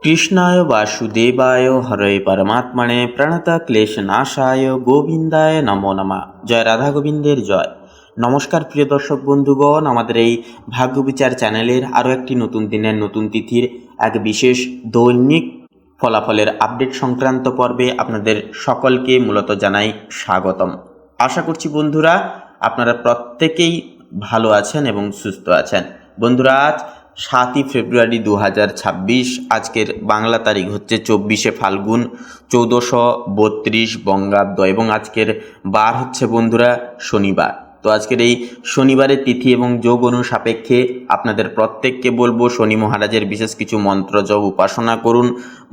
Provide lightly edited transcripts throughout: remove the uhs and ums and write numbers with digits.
কৃষ্ণায় বাসুদেবায় হরে পরমাত্মনে প্রণতক্লেশনাশায় গোবিন্দায় নমো নমঃ। জয় রাধা গোবিন্দের জয়। নমস্কার প্রিয় দর্শক বন্ধুগণ, আমাদের এই ভাগ্য বিচার চ্যানেলের আরও একটি নতুন দিনের নতুন তিথির এক বিশেষ দৈনিক ফলাফলের আপডেট সংক্রান্ত পর্বে আপনাদের সকলকে মূলত জানাই স্বাগতম। আশা করছি বন্ধুরা আপনারা প্রত্যেকেই ভালো আছেন এবং সুস্থ আছেন। বন্ধুরা আজ 7ই ফেব্রুয়ারি 2026, আজকের বাংলা তারিখ হচ্ছে 24শে ফাল্গুন 1432 বঙ্গাব্দ এবং আজকের বার হচ্ছে বন্ধুরা শনিবার। তো আজকের এই শনিবারের তিথি এবং যোগ অনুসাপেক্ষে আপনাদের প্রত্যেককে বলবো শনি মহারাজের বিশেষ কিছু মন্ত্র জপ উপাসনা করুন,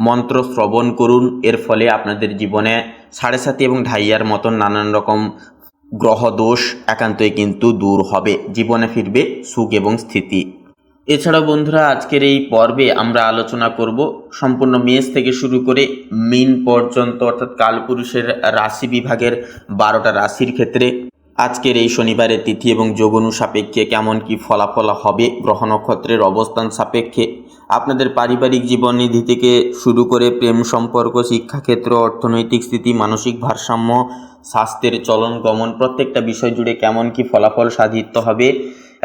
মন্ত্র শ্রবণ করুন। এর ফলে আপনাদের জীবনে 7.5 এবং ঢাইয়ার মতন নানান রকম গ্রহ দোষ একান্তই কিন্তু দূর হবে, জীবনে ফিরবে সুখ এবং স্থিতি। এছাড়াও বন্ধুরা আজকের এই পর্বে আমরা আলোচনা করব সম্পূর্ণ মেষ থেকে শুরু করে মীন পর্যন্ত, অর্থাৎ কালপুরুষের রাশি বিভাগের 12টা রাশির ক্ষেত্রে আজকের এই শনিবারের তিথি এবং যোগ অনুসাপেক্ষে কেমন কি ফলাফল হবে, গ্রহ নক্ষত্রের অবস্থান সাপেক্ষে আপনাদের পারিবারিক জীবননিধি থেকে শুরু করে প্রেম সম্পর্ক, শিক্ষাক্ষেত্র, অর্থনৈতিক স্থিতি, মানসিক ভারসাম্য, স্বাস্থ্যের চলন গমন, প্রত্যেকটা বিষয় জুড়ে কেমন কি ফলাফল সাধিত হবে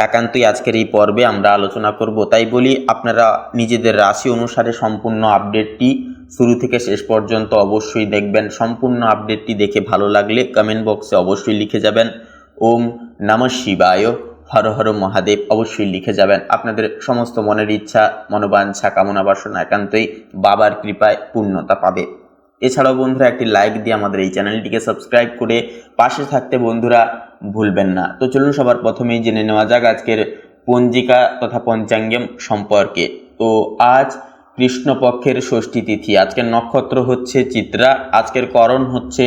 একান্তই আজকের এই পর্বে আমরা আলোচনা করব। তাই বলি আপনারা নিজেদের রাশি অনুসারে সম্পূর্ণ আপডেটটি শুরু থেকে শেষ পর্যন্ত অবশ্যই দেখবেন। সম্পূর্ণ আপডেটটি দেখে ভালো লাগলে কমেন্ট বক্সে অবশ্যই লিখে যাবেন ওম নমঃ শিবায়, হর হর মহাদেব অবশ্যই লিখে যাবেন। আপনাদের সমস্ত মনের ইচ্ছা, মনোবাঞ্ছা, কামনা বাসনা একান্তই বাবার কৃপায় পূর্ণতা পাবে। এছাড়াও বন্ধুরা একটি লাইক দিয়ে আমাদের এই চ্যানেলটিকে সাবস্ক্রাইব করে পাশে থাকতে বন্ধুরা ভুলবেন না। তো চলুন সবার প্রথমেই জেনে নেওয়া যাক আজকের পঞ্জিকা তথা পঞ্চাঙ্গম সম্পর্কে। তো আজ কৃষ্ণপক্ষের ষষ্ঠী তিথি, আজকের নক্ষত্র হচ্ছে চিত্রা, আজকের করণ হচ্ছে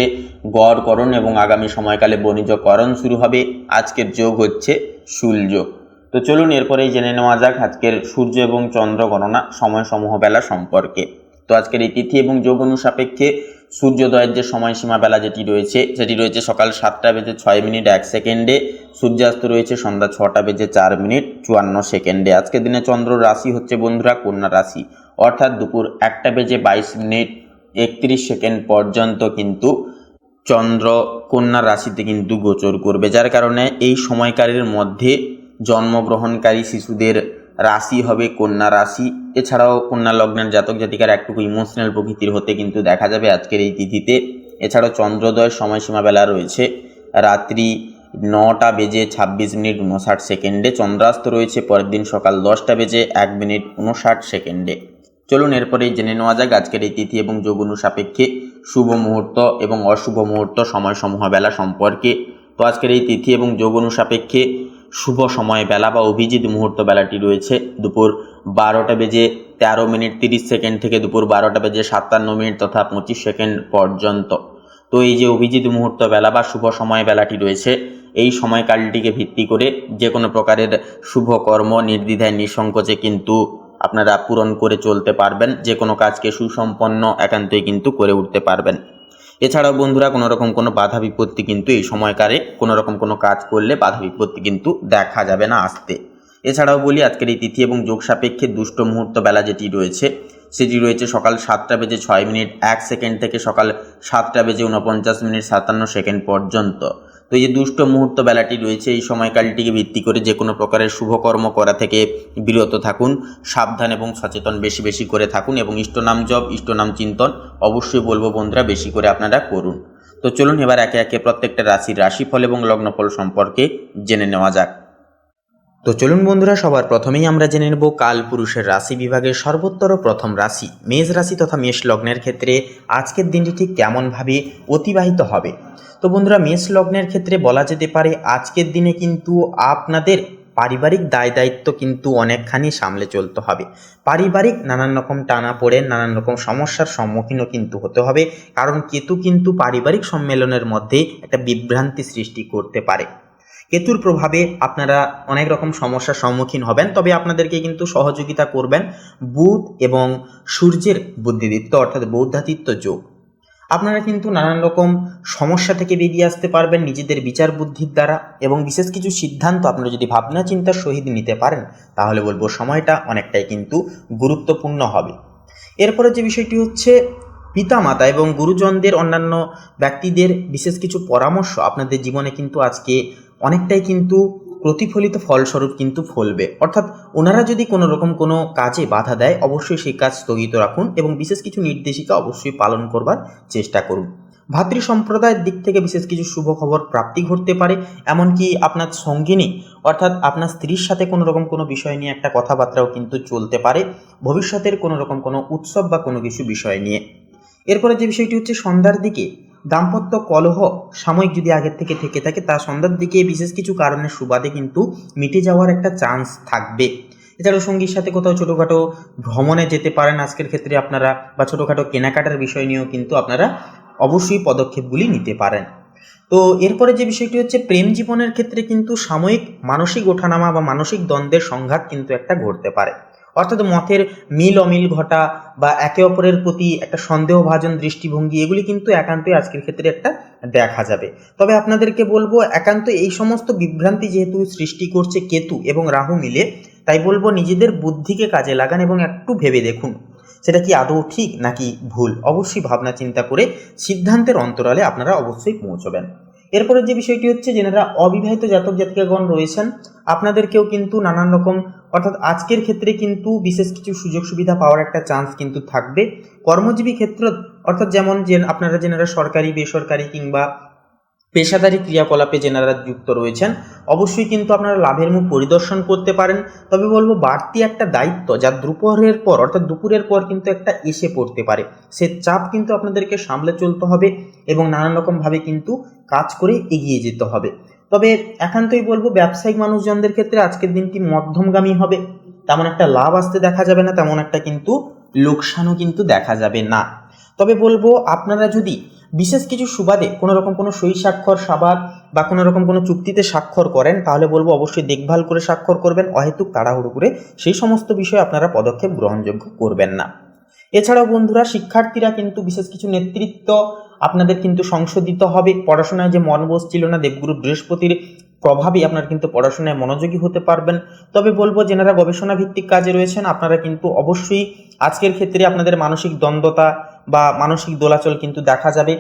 গড় করণ এবং আগামী সময়কালে বণিজ করণ শুরু হবে। আজকের যোগ হচ্ছে শূল যোগ। তো চলুন এরপরেই জেনে নেওয়া যাক আজকের সূর্য এবং চন্দ্র গণনা সময়সমূহ বেলা সম্পর্কে। তো আজকের এই তিথি এবং যোগ অনুসাপেক্ষে সূর্যোদয়ের যে সময়সীমা বেলা যেটি রয়েছে সেটি রয়েছে সকাল 7:06:01, সূর্যাস্ত রয়েছে সন্ধ্যা 6:04 আজকের দিনে চন্দ্র রাশি হচ্ছে বন্ধুরা কন্যা রাশি, অর্থাৎ দুপুর 1:22:31 পর্যন্ত কিন্তু চন্দ্র কন্যা রাশিতে কিন্তু গোচর করবে, যার কারণে এই সময়কালের মধ্যে জন্মগ্রহণকারী শিশুদের রাশি হবে কন্যা রাশি। এছাড়াও কন্যা লগ্নের জাতক জাতিকার একটুকু ইমোশনাল প্রকৃতির হতে কিন্তু দেখা যাবে আজকের এই তিথিতে। এছাড়াও চন্দ্রোদয়ের সময়সীমা বেলা রয়েছে রাত্রি 9:26:59, চন্দ্রাস্ত রয়েছে পরের দিন সকাল 10:01:59। চলুন এরপরেই জেনে নেওয়া যাক আজকের এই তিথি এবং যোগ অনুসাপেক্ষে শুভ মুহূর্ত এবং অশুভ মুহূর্ত সময়সমূহ বেলা সম্পর্কে। তো আজকের এই তিথি এবং যোগ অনুসাপেক্ষে শুভ সময় বেলা বা অভিজিৎ মুহূর্ত বেলাটি রয়েছে দুপুর 12:13:30 থেকে দুপুর 12:57 তথা 25 পর্যন্ত। তো এই যে অভিজিৎ মুহূর্ত বেলা বা শুভ সময় বেলাটি রয়েছে, এই সময়কালটিকে ভিত্তি করে যে কোনো প্রকারের শুভ কর্ম নির্দ্বিধায় নিঃসংকোচে কিন্তু আপনারা পূরণ করে চলতে পারবেন, যে কোনো কাজকে সুসম্পন্ন একান্তই কিন্তু করে উঠতে পারবেন। এছাড়াও বন্ধুরা কোনো রকম কোনো বাধা বিপত্তি কিন্তু এই সময়কালে কোনো রকম কোনো কাজ করলে বাধা বিপত্তি কিন্তু দেখা যাবে না আসতে। এছাড়াও বলি আজকের এই তিথি এবং যোগ সাপেক্ষে দুষ্ট মুহূর্ত বেলা যেটি রয়েছে সেটি রয়েছে সকাল 7:06:01 থেকে সকাল 7:49:57 পর্যন্ত। তো এই যে দুষ্ট মুহূর্ত বেলাটি রয়েছে এই সময়কালটিকে ভিত্তি করে যে কোনো প্রকারের শুভকর্ম করা থেকে বিরত থাকুন, সাবধান এবং সচেতন বেশি বেশি করে থাকুন এবং ইষ্টনাম জপ, ইষ্টনাম চিন্তন অবশ্যই বলবো বন্ধুরা বেশি করে আপনারা করুন। তো চলুন এবার একে একে প্রত্যেকটা রাশির রাশিফল এবং লগ্নফল সম্পর্কে জেনে নেওয়া যাক। তো চলুন বন্ধুরা সবার প্রথমেই আমরা জেনে নেব কালপুরুষের রাশি বিভাগের সর্বোত্তর প্রথম রাশি মেষ রাশি তথা মেষ লগ্নের ক্ষেত্রে আজকের দিনটি ঠিক কেমনভাবে অতিবাহিত হবে। তো বন্ধুরা মেষ লগ্নের ক্ষেত্রে বলা যেতে পারে আজকের দিনে কিন্তু আপনাদের পারিবারিক দায় দায়িত্ব কিন্তু অনেকখানি সামলে চলতে হবে। পারিবারিক নানান রকম টানা পড়ে নানান রকম সমস্যার সম্মুখীনও কিন্তু হতে হবে, কারণ কেতু কিন্তু পারিবারিক সম্মেলনের মধ্যে একটা বিভ্রান্তি সৃষ্টি করতে পারে। কেতুর প্রভাবে আপনারা অনেক রকম সমস্যার সম্মুখীন হবেন, তবে আপনাদেরকে কিন্তু সহযোগিতা করবেন বুধ এবং সূর্যের বুদ্ধিদীপ্ত অর্থাৎ বৌদ্ধাদিত্য যোগ। আপনারা কিন্তু নানান রকম সমস্যা থেকে বেরিয়ে আসতে পারবেন নিজেদের বিচার বুদ্ধির দ্বারা, এবং বিশেষ কিছু সিদ্ধান্ত আপনারা যদি ভাবনা চিন্তার সহিত নিতে পারেন তাহলে বলবো সময়টা অনেকটাই কিন্তু গুরুত্বপূর্ণ হবে। এরপরে যে বিষয়টি হচ্ছে পিতামাতা এবং গুরুজনদের, অন্যান্য ব্যক্তিদের বিশেষ কিছু পরামর্শ আপনাদের জীবনে কিন্তু আজকে অনেকটাই কিন্তু প্রতিফলিত ফলস্বরূপ কিন্তু ফলবে। অর্থাৎ ওনারা যদি কোনো রকম কোনো কাজে বাধা দেয়, অবশ্যই সেই কাজ স্থগিত রাখুন এবং বিশেষ কিছু নির্দেশিকা অবশ্যই পালন করবার চেষ্টা করুন। ভাতৃ সম্প্রদায়ের দিক থেকে বিশেষ কিছু শুভ খবর প্রাপ্তি ঘটতে পারে। এমনকি আপনার সঙ্গিনী অর্থাৎ আপনার স্ত্রীর সাথে কোনো রকম কোনো বিষয় নিয়ে একটা কথাবার্তাও কিন্তু চলতে পারে, ভবিষ্যতের কোনো রকম কোনো উৎসব বা কোনো কিছু বিষয় নিয়ে। এরপরে যে বিষয়টি হচ্ছে সন্ধ্যার দিকে দাম্পত্য কলহ সাময়িক যদি আগের থেকে থেকে থাকে, তা সন্ধ্যার দিকে বিশেষ কিছু কারণের সুবাদে কিন্তু মিটে যাওয়ার একটা চান্স থাকবে। এছাড়াও সঙ্গীর সাথে কোথাও ছোটোখাটো ভ্রমণে যেতে পারেন আজকের ক্ষেত্রে আপনারা, বা ছোটোখাটো কেনাকাটার বিষয় নিয়েও কিন্তু আপনারা অবশ্যই পদক্ষেপগুলি নিতে পারেন। তো এরপরে যে বিষয়টি হচ্ছে প্রেম জীবনের ক্ষেত্রে কিন্তু সাময়িক মানসিক ওঠানামা বা মানসিক দ্বন্দ্বের সংঘাত কিন্তু একটা ঘটতে পারে। অর্থাৎ মতের মিল অমিল ঘটা বা একে অপরের প্রতি একটা সন্দেহভাজন দৃষ্টিভঙ্গি, এগুলি কিন্তু একান্তই আজকের ক্ষেত্রে একটা দেখা যাবে। তবে আপনাদেরকে বলবো, একান্ত এই সমস্ত বিভ্রান্তি যেহেতু সৃষ্টি করছে কেতু এবং রাহু মিলে, তাই বলবো নিজেদের বুদ্ধিকে কাজে লাগান এবং একটু ভেবে দেখুন সেটা কি আদৌ ঠিক নাকি ভুল। অবশ্যই ভাবনা চিন্তা করে সিদ্ধান্তের অন্তরালে আপনারা অবশ্যই পৌঁছবেন। এরপরে যে বিষয়টি হচ্ছে, যেনারা অবিবাহিত জাতক জাতিকাগণ রয়েছেন, আপনাদেরকেও কিন্তু নানান রকম, অর্থাৎ আজকের ক্ষেত্রে কিন্তু বিশেষ কিছু সুযোগ সুবিধা পাওয়ার একটা চান্স কিন্তু থাকবে। কর্মজীবী ক্ষেত্র অর্থাৎ যেমন যে আপনারা যেনারা সরকারি বেসরকারি কিংবা পেশাদারি ক্রিয়াকলাপে যেনারা যুক্ত রয়েছেন, অবশ্যই কিন্তু আপনারা লাভের মুখ পরিদর্শন করতে পারেন। তবে বলবো বাড়তি একটা দায়িত্ব যা দুপুরের পর অর্থাৎ দুপুরের পর কিন্তু একটা এসে পড়তে পারে, সে চাপ কিন্তু আপনাদেরকে সামলে চলতে হবে এবং নানান রকমভাবে কিন্তু কাজ করে এগিয়ে যেতে হবে। তবে একান্তই বলবো ব্যবসায়িক মানুষজনদের ক্ষেত্রে আজকের দিনটি মধ্যমগামী হবে। তেমন একটা লাভ আসতে দেখা যাবে না, তেমন একটা কিন্তু লোকসানও কিন্তু দেখা যাবে না। তবে বলবো আপনারা যদি বিশেষ কিছু সুবাদে কোনো রকম কোনো সই স্বাক্ষর সাবাদ বা কোনো রকম কোনো চুক্তিতে স্বাক্ষর করেন, তাহলে বলবো অবশ্যই দেখভাল করে স্বাক্ষর করবেন, অহেতুক তাড়াহুড়ো করে সেই সমস্ত বিষয়ে আপনারা পদক্ষেপ গ্রহণযোগ্য করবেন না। এছাড়াও বন্ধুরা, শিক্ষার্থীরা কিন্তু বিশেষ কিছু নেতৃত্ব আপনাদের কিন্তু সংশোধিত হবে। পড়াশোনায় যে মন বসছিল না, দেবগুরু বৃহস্পতির প্রভাবে আপনারা কিন্তু পড়াশোনায় মনোযোগী হতে পারবেন। তবে বলবো যেনারা গবেষণা ভিত্তিক কাজে রয়েছেন, আপনারা কিন্তু অবশ্যই আজকের ক্ষেত্রে আপনাদের মানসিক দ্বন্দ্বতা বা মানসিক দোলাচল কিন্তু দেখা যাবে।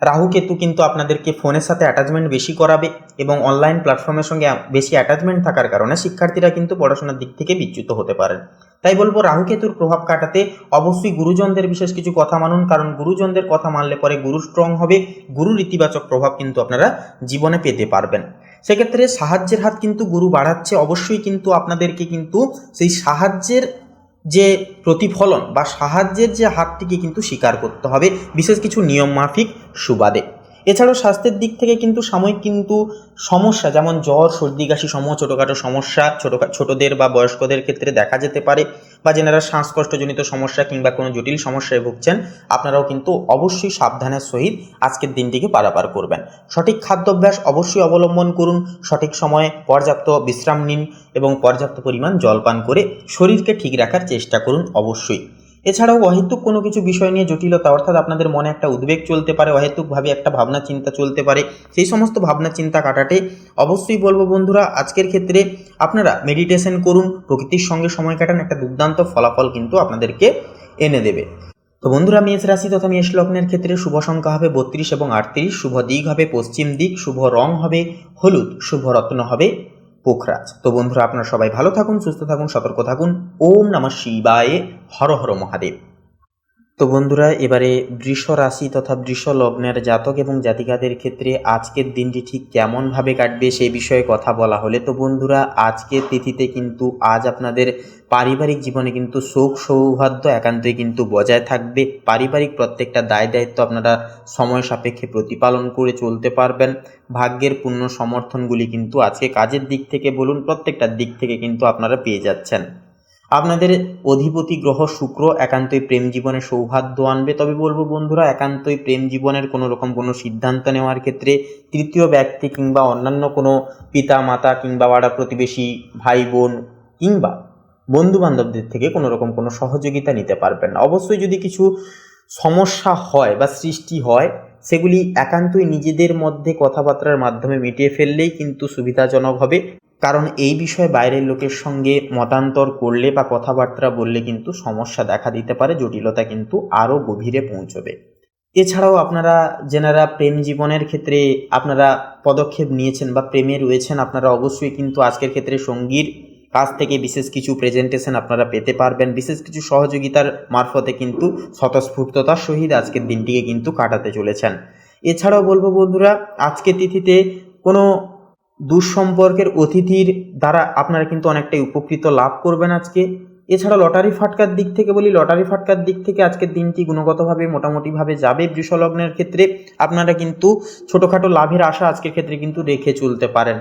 রাহু কেতু কিন্তু আপনাদেরকে ফোনের সাথে অ্যাটাচমেন্ট বেশি করাবে এবং অনলাইন প্ল্যাটফর্মের সঙ্গে বেশি অ্যাটাচমেন্ট থাকার কারণে শিক্ষার্থীরা কিন্তু পড়াশোনার দিক থেকে বিচ্যুত হতে পারেন। তাই বলবো রাহু কেতুর প্রভাব কাটাতে অবশ্যই গুরুজনদের বিশেষ কিছু কথা মানুন, কারণ গুরুজনদের কথা মানলে পরে গুরু স্ট্রং হবে, গুরুর ইতিবাচক প্রভাব কিন্তু আপনারা জীবনে পেতে পারবেন। সেক্ষেত্রে সাহায্যের হাত কিন্তু গুরু বাড়াচ্ছে, অবশ্যই কিন্তু আপনাদেরকে কিন্তু সেই সাহায্যের যে প্রতিফলন বা সাহায্যের যে হাতটিকে কিন্তু স্বীকার করতে হবে বিশেষ কিছু নিয়ম মাফিক সুবাদে। এছাড়াও স্বাস্থ্যের দিক থেকে কিন্তু সাময়িক কিন্তু সমস্যা, যেমন জ্বর সর্দি কাশি সম ছোটোখাটো সমস্যা ছোটদের বা বয়স্কদের ক্ষেত্রে দেখা যেতে পারে, বা যেনারা শ্বাসকষ্টজনিত সমস্যা কিংবা কোনো জটিল সমস্যায় ভুগছেন, আপনারাও কিন্তু অবশ্যই সাবধানের সহিত আজকের দিনটিকে পারাপার করবেন। সঠিক খাদ্যাভ্যাস অবশ্যই অবলম্বন করুন, সঠিক সময়ে পর্যাপ্ত বিশ্রাম নিন এবং পর্যাপ্ত পরিমাণ জল পান করে শরীরকে ঠিক রাখার চেষ্টা করুন অবশ্যই। এছাড়াও অহেতুক কোনো কিছু বিষয় নিয়ে জটিলতা, অর্থাৎ আপনাদের মনে একটা উদ্বেগ চলতে পারে, অহেতুকভাবে একটা ভাবনা চিন্তা চলতে পারে, সেই সমস্ত ভাবনা চিন্তা কাটাতে অবশ্যই বলবো বন্ধুরা আজকের ক্ষেত্রে আপনারা মেডিটেশন করুন, প্রকৃতির সঙ্গে সময় কাটান, একটা দুর্দান্ত ফলাফল কিন্তু আপনাদেরকে এনে দেবে। তো বন্ধুরা, মেষ রাশি তথা মেষ লগ্নের ক্ষেত্রে শুভ সংখ্যা হবে 32 এবং 38, শুভ দিক হবে পশ্চিম দিক, শুভ রং হবে হলুদ, শুভ রত্ন হবে পোখরাজ। তো বন্ধুরা, আপনারা সবাই ভালো থাকুন, সুস্থ থাকুন, সতর্ক থাকুন। ওম নমঃ শিবায়, হর হর মহাদেব। তো বন্ধুরা, এবারে বৃষ রাশি তথা বৃষ লগ্নের জাতক এবং জাতিকাদের ক্ষেত্রে আজকের দিনটি ঠিক কেমনভাবে কাটবে সেই বিষয়ে কথা বলা হলে, তো বন্ধুরা আজকের তিথিতে কিন্তু আজ আপনাদের পারিবারিক জীবনে কিন্তু সুখ সৌহার্দ্য একান্তই কিন্তু বজায় থাকবে। পারিবারিক প্রত্যেকটা দায় দায়িত্ব আপনারা সময় সাপেক্ষে প্রতিপালন করে চলতে পারবেন। ভাগ্যের পূর্ণ সমর্থনগুলি কিন্তু আজকে কাজের দিক থেকে বলুন প্রত্যেকটা দিক থেকে কিন্তু আপনারা পেয়ে যাচ্ছেন। আপনাদের অধিপতি গ্রহ শুক্র একান্তই প্রেম জীবনে সৌহার্দ্য আনবে। তবে বলবো বন্ধুরা, একান্তই প্রেম জীবনের কোনো রকম কোনো সিদ্ধান্ত নেওয়ার ক্ষেত্রে তৃতীয় ব্যক্তি কিংবা অন্যান্য কোনো পিতা মাতা কিংবা পাড়া প্রতিবেশী ভাই বোন কিংবা বন্ধু বান্ধবদের থেকে কোনো রকম কোনো সহযোগিতা নিতে পারবেন না। অবশ্যই যদি কিছু সমস্যা হয় বা সৃষ্টি হয়, সেগুলি একান্তই নিজেদের মধ্যে কথাবার্তার মাধ্যমে মিটিয়ে ফেললেই কিন্তু সুবিধাজনক হবে। কারণ এই বিষয়ে বাইরের লোকের সঙ্গে মতান্তর করলে বা কথাবার্তা বললে কিন্তু সমস্যা দেখা দিতে পারে, জটিলতা কিন্তু আরও গভীরে পৌঁছবে। এছাড়াও আপনারা যেনারা প্রেম জীবনের ক্ষেত্রে আপনারা পদক্ষেপ নিয়েছেন বা প্রেমে রয়েছেন, আপনারা অবশ্যই কিন্তু আজকের ক্ষেত্রে সঙ্গীর কাছ থেকে বিশেষ কিছু প্রেজেন্টেশন আপনারা পেতে পারবেন, বিশেষ কিছু সহযোগিতার মারফতে কিন্তু স্বতঃস্ফূর্ততার সহিত আজকের দিনটিকে কিন্তু কাটাতে চলেছেন। এছাড়াও বলবো বন্ধুরা, আজকের তিথিতে কোনো দুঃসম্পর্কের অতিথির দ্বারা আপনারা কিন্তু অনেকটাই উপকৃত লাভ করবেন আজকে। এছাড়া লটারি ফাটকার দিক থেকে বলি, লটারি ফাটকার দিক থেকে আজকের দিনটি গুণগতভাবে মোটামুটিভাবে যাবে। বৃষলগ্নের ক্ষেত্রে আপনারা কিন্তু ছোটোখাটো লাভের আশা আজকের ক্ষেত্রে কিন্তু রেখে চলতে পারেন।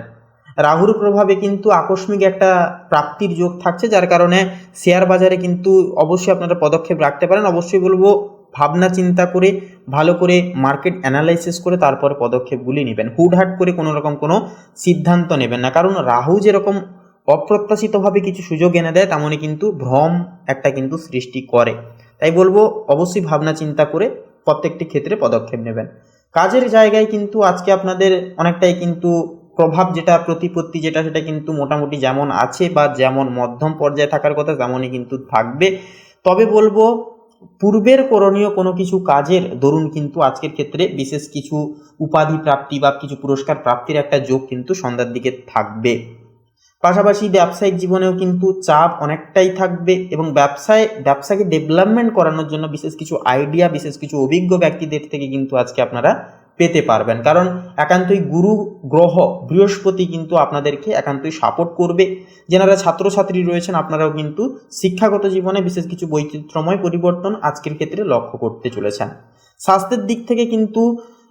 রাহুর প্রভাবে কিন্তু আকস্মিক একটা প্রাপ্তির যোগ থাকছে, যার কারণে শেয়ার বাজারে কিন্তু অবশ্যই আপনারা পদক্ষেপ রাখতে পারেন। অবশ্যই বলবো ভাবনা চিন্তা করে ভালো করে মার্কেট অ্যানালাইসিস করে তারপরে পদক্ষেপগুলি নেবেন। হুটহাট করে কোনো রকম কোনো সিদ্ধান্ত নেবেন না, কারণ রাহু যেরকম অপ্রত্যাশিতভাবে কিছু সুযোগ এনে দেয়, তেমনই কিন্তু ভ্রম একটা কিন্তু সৃষ্টি করে। তাই বলবো অবশ্যই ভাবনা চিন্তা করে প্রত্যেকটি ক্ষেত্রে পদক্ষেপ নেবেন। কাজের জায়গায় কিন্তু আজকে আপনাদের অনেকটাই কিন্তু প্রভাব যেটা প্রতিপত্তি যেটা সেটা কিন্তু মোটামুটি যেমন আছে বা যেমন মধ্যম পর্যায়ে থাকার কথা তেমনই কিন্তু থাকবে। তবে বলবো পূর্বের করণীয় কোনো কিছু কাজের দরুন কিন্তু আজকের ক্ষেত্রে বিশেষ কিছু উপাধি প্রাপ্তি বা কিছু পুরস্কার প্রাপ্তির একটা যোগ কিন্তু সন্ধ্যার দিকে থাকবে। পাশাপাশি ব্যবসায়িক জীবনেও কিন্তু চাপ অনেকটাই থাকবে এবং ব্যবসাকে ডেভেলপমেন্ট করানোর জন্য বিশেষ কিছু আইডিয়া বিশেষ কিছু অভিজ্ঞ ব্যক্তিদের থেকে কিন্তু আজকে আপনারা পেতে পারবেন, কারণ একান্তই গুরু গ্রহ বৃহস্পতি কিন্তু আপনাদেরকে একান্তই সাপোর্ট করবে। যারা ছাত্রছাত্রী রয়েছেন আপনারাও কিন্তু শিক্ষাগত জীবনে বিশেষ কিছু বৈচিত্র্যময় পরিবর্তন আজকের ক্ষেত্রে লক্ষ্য করতে চলেছেন। স্বাস্থ্যের দিক থেকে কিন্তু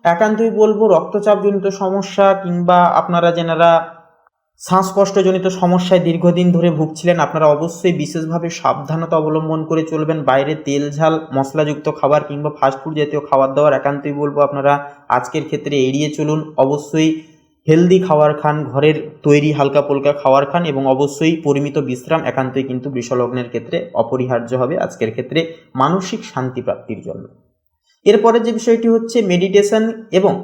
একান্তই বলবো রক্তচাপজনিত সমস্যা কিংবা আপনারা যারা শ্বাসকষ্টজনিত সমস্যায় দীর্ঘদিন ধরে ভুগছিলেন, আপনারা অবশ্যই বিশেষভাবে সাবধানতা অবলম্বন করে চলবেন। বাইরে তেল ঝাল মশলাযুক্ত খাবার কিংবা ফাস্টফুড জাতীয় খাবার দাবার একান্তই বলবো আপনারা আজকের ক্ষেত্রে এড়িয়ে চলুন। অবশ্যই হেলদি খাবার খান, ঘরের তৈরি হালকা পোলকা খাবার খান এবং অবশ্যই পরিমিত বিশ্রাম একান্তই কিন্তু বৃষলগ্নের ক্ষেত্রে অপরিহার্য হবে আজকের ক্ষেত্রে মানসিক শান্তি প্রাপ্তির জন্য। এরপরে যে বিষয়টি হচ্ছে মেডিটেশন, এবং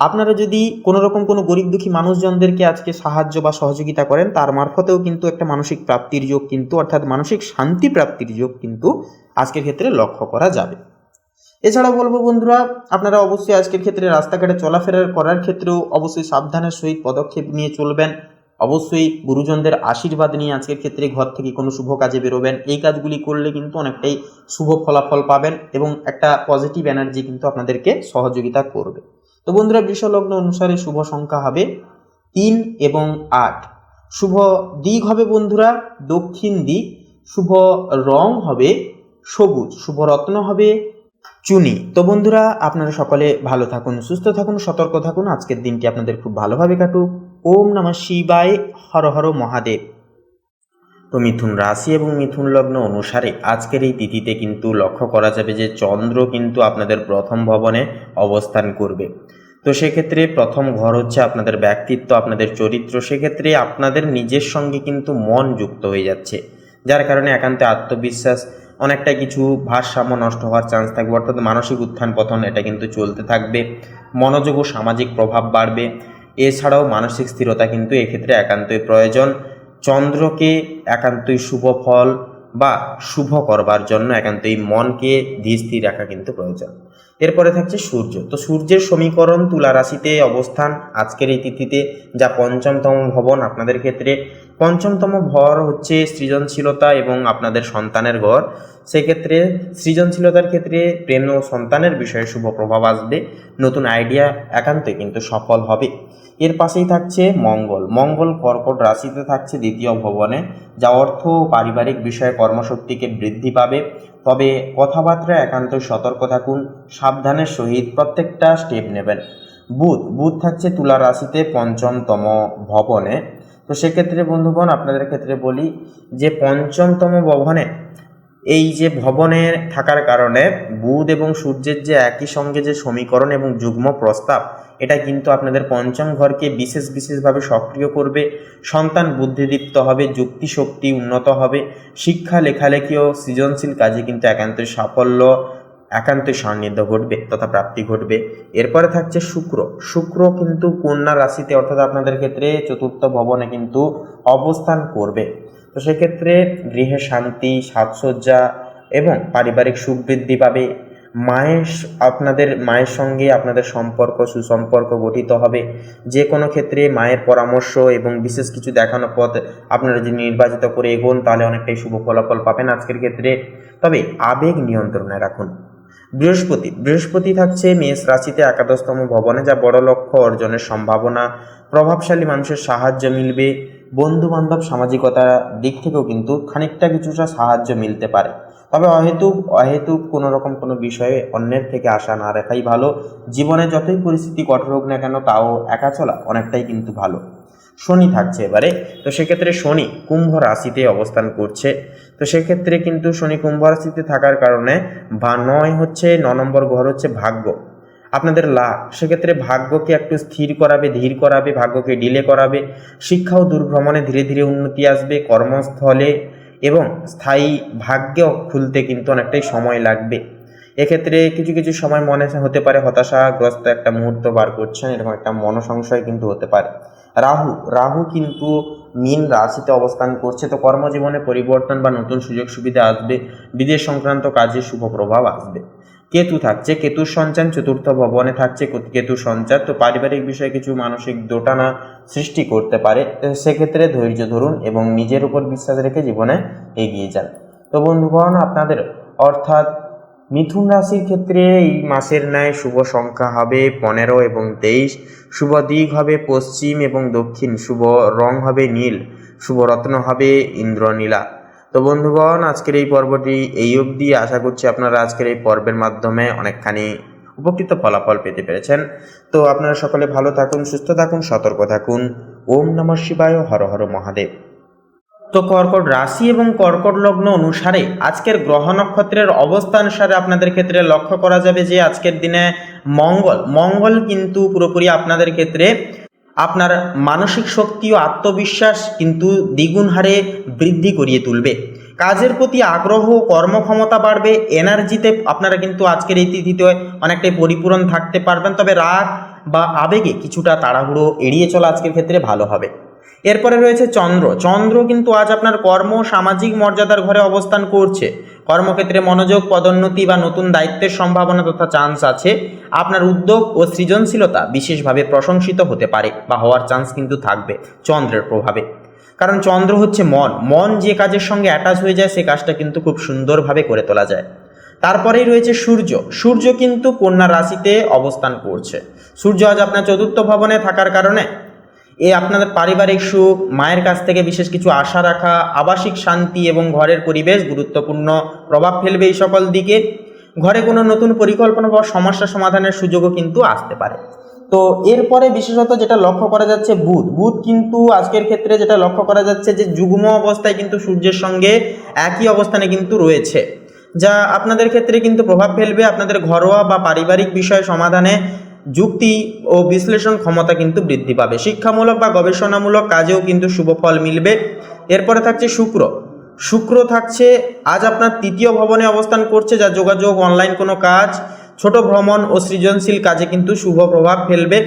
আপনারা যদি কোনো রকম কোনো গরিব দুঃখী মানুষজনদেরকে আজকে সাহায্য বা সহযোগিতা করেন, তার মারফতেও কিন্তু একটা মানসিক প্রাপ্তির যোগ কিন্তু অর্থাৎ মানসিক শান্তি প্রাপ্তির যোগ কিন্তু আজকের ক্ষেত্রে লক্ষ্য করা যাবে। এছাড়া বলবো বন্ধুরা, আপনারা অবশ্যই আজকের ক্ষেত্রে রাস্তাঘাটে চলাফেরা করার ক্ষেত্রেও অবশ্যই সাবধানের সহিত পদক্ষেপ নিয়ে চলবেন। অবশ্যই গুরুজনদের আশীর্বাদ নিয়ে আজকের ক্ষেত্রে ঘর থেকে কোনো শুভ কাজে বেরোবেন। এই কাজগুলি করলে কিন্তু অনেকটাই শুভ ফলাফল পাবেন এবং একটা পজিটিভ এনার্জি কিন্তু আপনাদেরকে সহযোগিতা করবে। তো বন্ধুরা, বৃষলগ্ন অনুসারে শুভ সংখ্যা হবে 3 এবং 8। শুভ দিক হবে বন্ধুরা দক্ষিণ দিক। শুভ রং হবে সবুজ। শুভ রত্ন হবে চুনি। তো বন্ধুরা, আপনারা সকলে ভালো থাকুন, সুস্থ থাকুন, সতর্ক থাকুন। আজকের দিনটি আপনাদের খুব ভালোভাবে কাটুক। ওম নমঃ শিবায়, হর হর মহাদেব। তো মিথুন রাশি এবং মিথুন লগ্ন অনুসারে আজকের এই তিথিতে কিন্তু লক্ষ্য করা যাবে যে চন্দ্র কিন্তু আপনাদের প্রথম ভবনে অবস্থান করবে। তো সেক্ষেত্রে প্রথম ঘর হচ্ছে আপনাদের ব্যক্তিত্ব, আপনাদের চরিত্র। সেক্ষেত্রে আপনাদের নিজের সঙ্গে কিন্তু মন যুক্ত হয়ে যাচ্ছে, যার কারণে একান্তে আত্মবিশ্বাস অনেকটা কিছু ভারসাম্য নষ্ট হওয়ার চান্স থাকবে, অর্থাৎ মানসিক উত্থান পতন এটা কিন্তু চলতে থাকবে। মনোযোগ ও সামাজিক প্রভাব বাড়বে। এছাড়াও মানসিক স্থিরতা কিন্তু এক্ষেত্রে একান্তই প্রয়োজন। চন্দ্রকে একান্তই শুভ ফল বা শুভ করবার জন্য একান্তই মনকে ধীর স্থির রাখা কিন্তু প্রয়োজন। এরপরে থাকছে সূর্য। তো সূর্যের সমীকরণ তুলা রাশিতে অবস্থান আজকের এই তিথিতে, যা পঞ্চমতম ভবন আপনাদের ক্ষেত্রে। পঞ্চমতম ঘর হচ্ছে সৃজনশীলতা এবং আপনাদের সন্তানের ঘর। সেক্ষেত্রে সৃজনশীলতার ক্ষেত্রে প্রেম ও সন্তানের বিষয়ে শুভ প্রভাব আসবে। নতুন আইডিয়া একান্তই কিন্তু সফল হবে। এর পাশেই থাকছে মঙ্গল। মঙ্গল কর্কট রাশিতে থাকছে দ্বিতীয় ভবনে, যা অর্থ ও পারিবারিক বিষয়ে কর্মশক্তিকে বৃদ্ধি পাবে। তবে কথাবার্তা একান্তই সতর্ক থাকুন, সাবধানের সহিত প্রত্যেকটা স্টেপ নেবেন। বুধ থাকছে তুলা রাশিতে পঞ্চমতম ভবনে। তো সেক্ষেত্রে বন্ধুগণ, আপনাদের ক্ষেত্রে বলি যে পঞ্চমতম ভবনে এই যে ভবনে থাকার কারণে বুধ এবং সূর্যের যে একই সঙ্গে যে সমীকরণ এবং যুগ্ম প্রস্তাব, এটা কিন্তু আপনাদের পঞ্চম ঘরকে বিশেষভাবে সক্রিয় করবে। সন্তান বুদ্ধিদীপ্ত হবে, যুক্তিশক্তি উন্নত হবে। শিক্ষা লেখালেখি ও সৃজনশীল কাজে কিন্তু একান্তই সাফল্য একান্তই সান্নিধ্য ঘটবে তথা প্রাপ্তি ঘটবে। এরপরে থাকছে শুক্র। শুক্র কিন্তু কন্যা রাশিতে অর্থাৎ আপনাদের ক্ষেত্রে চতুর্থ ভবনে কিন্তু অবস্থান করবে। তো সেক্ষেত্রে গৃহে শান্তি, সাজসজ্জা এবং পারিবারিক সুখ বৃদ্ধি পাবে। আপনাদের মায়ের সঙ্গে আপনাদের সম্পর্ক, সুসম্পর্ক গঠিত হবে। যে কোনো ক্ষেত্রে মায়ের পরামর্শ এবং বিশেষ কিছু দেখানো পথ আপনারা যদি নির্বাচিত করে এগোন তাহলে অনেকটাই শুভ ফলাফল পাবেন আজকের ক্ষেত্রে। তবে আবেগ নিয়ন্ত্রণে রাখুন। বৃহস্পতি থাকছে মেষ রাশিতে একাদশতম ভবনে, যা বড় লক্ষ্য অর্জনের সম্ভাবনা। প্রভাবশালী মানুষের সাহায্য মিলবে। বন্ধু বান্ধব সামাজিকতার দিক থেকেও কিন্তু খানিকটা কিছুটা সাহায্য মিলতে পারে। তবে অহেতুক কোনো রকম কোনো বিষয়ে অন্যের থেকে আশা না রাখাই ভালো। জীবনে যতই পরিস্থিতি কঠোর হোক না কেন তাও একা চলা অনেকটাই কিন্তু ভালো। শনি থাকছে এবারে, তো সেক্ষেত্রে শনি কুম্ভ রাশিতে অবস্থান করছে। তো সেক্ষেত্রে কিন্তু শনি কুম্ভ রাশিতে থাকার কারণে বা 9 নম্বর ঘর হচ্ছে ভাগ্য, আপনাদের লাভ। সেক্ষেত্রে ভাগ্যকে একটু স্থির করাবে, ধীর করাবে, ভাগ্যকে ডিলে করাবে। শিক্ষা ও দূরভ্রমণে ধীরে ধীরে উন্নতি আসবে। কর্মস্থলে এবং স্থায়ী ভাগ্য খুলতে কিন্তু অনেকটাই সময় লাগবে। এক্ষেত্রে কিছু কিছু সময় মনে হতে পারে হতাশাগ্রস্ত একটা মুহূর্ত বার করছেন, এরকম একটা মনসংশয় কিন্তু হতে পারে। রাহু কিন্তু মীন রাশিতে অবস্থান করছে। তো কর্মজীবনে পরিবর্তন বা নতুন সুযোগ সুবিধা আসবে। বিদেশ সংক্রান্ত কাজে শুভ প্রভাব আসবে। কেতু থাকছে, কেতুর সঞ্চার চতুর্থ ভবনে থাকছে কেতুর সঞ্চার। তো পারিবারিক বিষয়ে কিছু মানসিক দোটানা সৃষ্টি করতে পারে। সেক্ষেত্রে ধৈর্য ধরুন এবং নিজের উপর বিশ্বাস রেখে জীবনে এগিয়ে যান। তো বন্ধুগণ, আপনাদের অর্থাৎ মিথুন রাশির ক্ষেত্রে এই মাসের ন্যায় শুভ সংখ্যা হবে 15 এবং 23। শুভ দিক হবে পশ্চিম এবং দক্ষিণ। শুভ রং হবে নীল। শুভ রত্ন হবে ইন্দ্রনীলা। তো বন্ধুগণ, আজকের এই পর্বটি এই অবধি। আশা করছি আপনারা আজকের এই পর্বের মাধ্যমে অনেকখানি উপকৃত ফলাফল পেতে পেরেছেন। তো আপনারা সকলে ভালো থাকুন, সুস্থ থাকুন, সতর্ক থাকুন। ওম নমঃ শিবায়, হর হর মহাদেব। তো কর্কট রাশি এবং কর্কট লগ্ন অনুসারে আজকের গ্রহ নক্ষত্রের অবস্থানুসারে আপনাদের ক্ষেত্রে লক্ষ্য করা যাবে যে আজকের দিনে মঙ্গল কিন্তু পুরোপুরি আপনাদের ক্ষেত্রে আপনার মানসিক শক্তি ও আত্মবিশ্বাস কিন্তু দ্বিগুণ হারে বৃদ্ধি করিয়ে তুলবে। কাজের প্রতি আগ্রহ, কর্মক্ষমতা বাড়বে। এনার্জিতে আপনারা কিন্তু আজকের এই তিথিতে অনেকটাই পরিপূরণ থাকতে পারবেন। তবে রাগ বা আবেগে কিছুটা তাড়াহুড়ো এড়িয়ে চলা আজকের ক্ষেত্রে ভালো হবে। এরপরে রয়েছে চন্দ্র কিন্তু আজ আপনার কর্ম, সামাজিক মর্যাদার ঘরে অবস্থান করছে। কর্মক্ষেত্রে মনোযোগ, পদোন্নতি বা নতুন দায়িত্বের সম্ভাবনা তথা চান্স আছে। আপনার উদ্যোগ ও সৃজনশীলতা বিশেষভাবে প্রশংসিত হতে পারে বা হওয়ার চান্স কিন্তু থাকবে চন্দ্রের প্রভাবে। কারণ চন্দ্র হচ্ছে মন যে কাজের সঙ্গে অ্যাটাচ হয়ে যায় সে কাজটা কিন্তু খুব সুন্দরভাবে করে তোলা যায়। তারপরেই রয়েছে সূর্য কিন্তু কন্যা রাশিতে অবস্থান করছে। সূর্য আজ আপনার চতুর্থ ভবনে থাকার কারণে আপনাদের পারিবারিক সুখ, মায়ের কাছ থেকে বিশেষ কিছু আশা রাখা, আবাসিক শান্তি এবং ঘরের পরিবেশ গুরুত্বপূর্ণ প্রভাব ফেলবে এই সকল দিকে। ঘরে কোনো নতুন পরিকল্পনা বা সমস্যা সমাধানের সুযোগও কিন্তু আসতে পারে। তো এরপরে বিশেষত যেটা লক্ষ্য করা যাচ্ছে বুধ কিন্তু আজকের ক্ষেত্রে যেটা লক্ষ্য করা যাচ্ছে যে যুগ্ম অবস্থায় কিন্তু সূর্যের সঙ্গে একই অবস্থানে কিন্তু রয়েছে, যা আপনাদের ক্ষেত্রে কিন্তু প্রভাব ফেলবে আপনাদের ঘরোয়া বা পারিবারিক বিষয় সমাধানে। যুক্তি ও বিশ্লেষণ ক্ষমতা কিন্তু বৃদ্ধি পাবে। শিক্ষামূলক বা গবেষণামূলক কাজেও কিন্তু শুভ ফল মিলবে। এরপরে থাকছে শুক্র থাকছে আজ আপনার তৃতীয় ভবনে অবস্থান করছে, যা যোগাযোগ, অনলাইন কোনো কাজ, ছোট ভ্রমণ ও সৃজনশীল কাজে কিন্তু শুভ প্রভাব ফেলবে।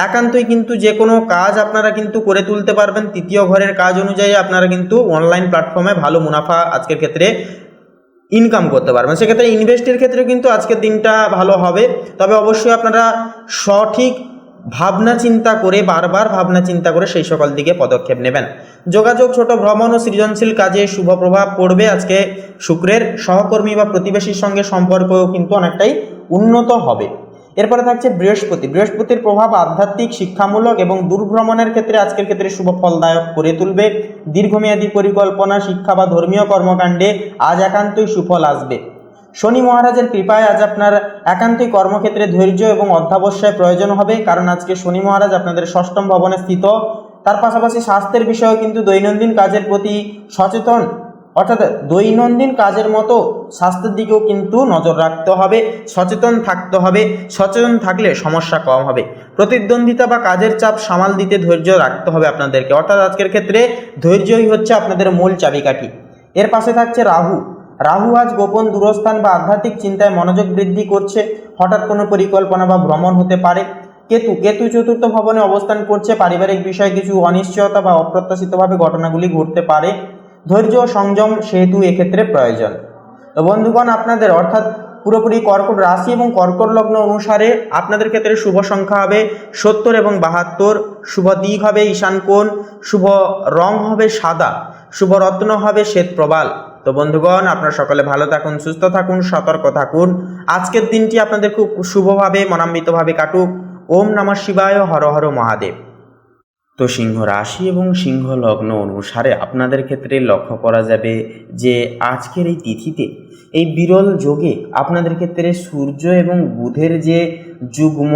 একান্তই কিন্তু যে কোনো কাজ আপনারা কিন্তু করে তুলতে পারবেন। তৃতীয় ঘরের কাজ অনুযায়ী আপনারা কিন্তু অনলাইন প্ল্যাটফর্মে ভালো মুনাফা আজকের ক্ষেত্রে ইনকাম করতে পারবেন। সেক্ষেত্রে ইনভেস্টের ক্ষেত্রে কিন্তু আজকের দিনটা ভালো হবে। তবে অবশ্যই আপনারা সঠিক বারবার ভাবনা চিন্তা করে সেই সকল দিকে পদক্ষেপ নেবেন। যোগাযোগ, ছোট ভ্রমণ ও সৃজনশীল কাজে শুভ প্রভাব পড়বে। আজকে শুক্রের সহকর্মী বা প্রতিবেশীর সঙ্গে সম্পর্কও কিন্তু অনেকটাই উন্নত হবে। এরপরে থাকছে বৃহস্পতির প্রভাব আধ্যাত্মিক, শিক্ষামূলক এবং দূরভ্রমণের ক্ষেত্রে আজকের ক্ষেত্রে শুভ ফলদায়ক করে তুলবে। দীর্ঘমেয়াদী পরিকল্পনা, শিক্ষা বা ধর্মীয় কর্মকাণ্ডে আজ একান্তই সুফল আসবে। শনি মহারাজের কৃপায় আজ আপনার একান্তই কর্মক্ষেত্রে ধৈর্য এবং অধ্যাবসায় প্রয়োজন হবে, কারণ আজকে শনি মহারাজ আপনাদের ষষ্ঠম ভবনে স্থিত। তার পাশাপাশি স্বাস্থ্যের বিষয়েও কিন্তু দৈনন্দিন কাজের প্রতি সচেতন, অর্থাৎ দৈনন্দিন কাজের মতো স্বাস্থ্যের দিকেও কিন্তু নজর রাখতে হবে, সচেতন থাকতে হবে। সচেতন থাকলে সমস্যা কম হবে। প্রতিদ্বন্দ্বিতা বা কাজের চাপ সামাল দিতে ধৈর্য রাখতে হবে আপনাদেরকে, অর্থাৎ আজকের ক্ষেত্রে ধৈর্যই হচ্ছে আপনাদের মূল চাবিকাঠি। এর পাশে থাকছে রাহু আজ গোপন দূরস্থান বা আধ্যাত্মিক চিন্তায় মনোযোগ বৃদ্ধি করছে, হঠাৎ কোনো পরিকল্পনা বা ভ্রমণ হতে পারে। কেতু চতুর্থ ভবনে অবস্থান করছে, পারিবারিক বিষয়ে কিছু অনিশ্চয়তা বা অপ্রত্যাশিতভাবে ঘটনাগুলি ঘটতে পারে। ধৈর্য ও সংযম সেহেতু এক্ষেত্রে প্রয়োজন। তো বন্ধুগণ, আপনাদের অর্থাৎ পুরোপুরি কর্কট রাশি এবং কর্কট লগ্ন অনুসারে আপনাদের ক্ষেত্রে শুভ সংখ্যা হবে 70 এবং 72, শুভ দিক হবে ঈশান কোণ, শুভ রং হবে সাদা, শুভ রত্ন হবে শ্বেত প্রবাল। তো বন্ধুগণ, আপনারা সকলে ভালো থাকুন, সুস্থ থাকুন, সতর্ক থাকুন। আজকের দিনটি আপনাদের খুব শুভভাবে মনান্বিতভাবে কাটুক। ওম নমঃ শিবায়, হর হর মহাদেব। তো সিংহ রাশি এবং সিংহ লগ্ন অনুসারে আপনাদের ক্ষেত্রে লক্ষ্য করা যাবে যে আজকের এই তিথিতে এই বিরল যোগে আপনাদের ক্ষেত্রে সূর্য এবং বুধের যে যুগ্ম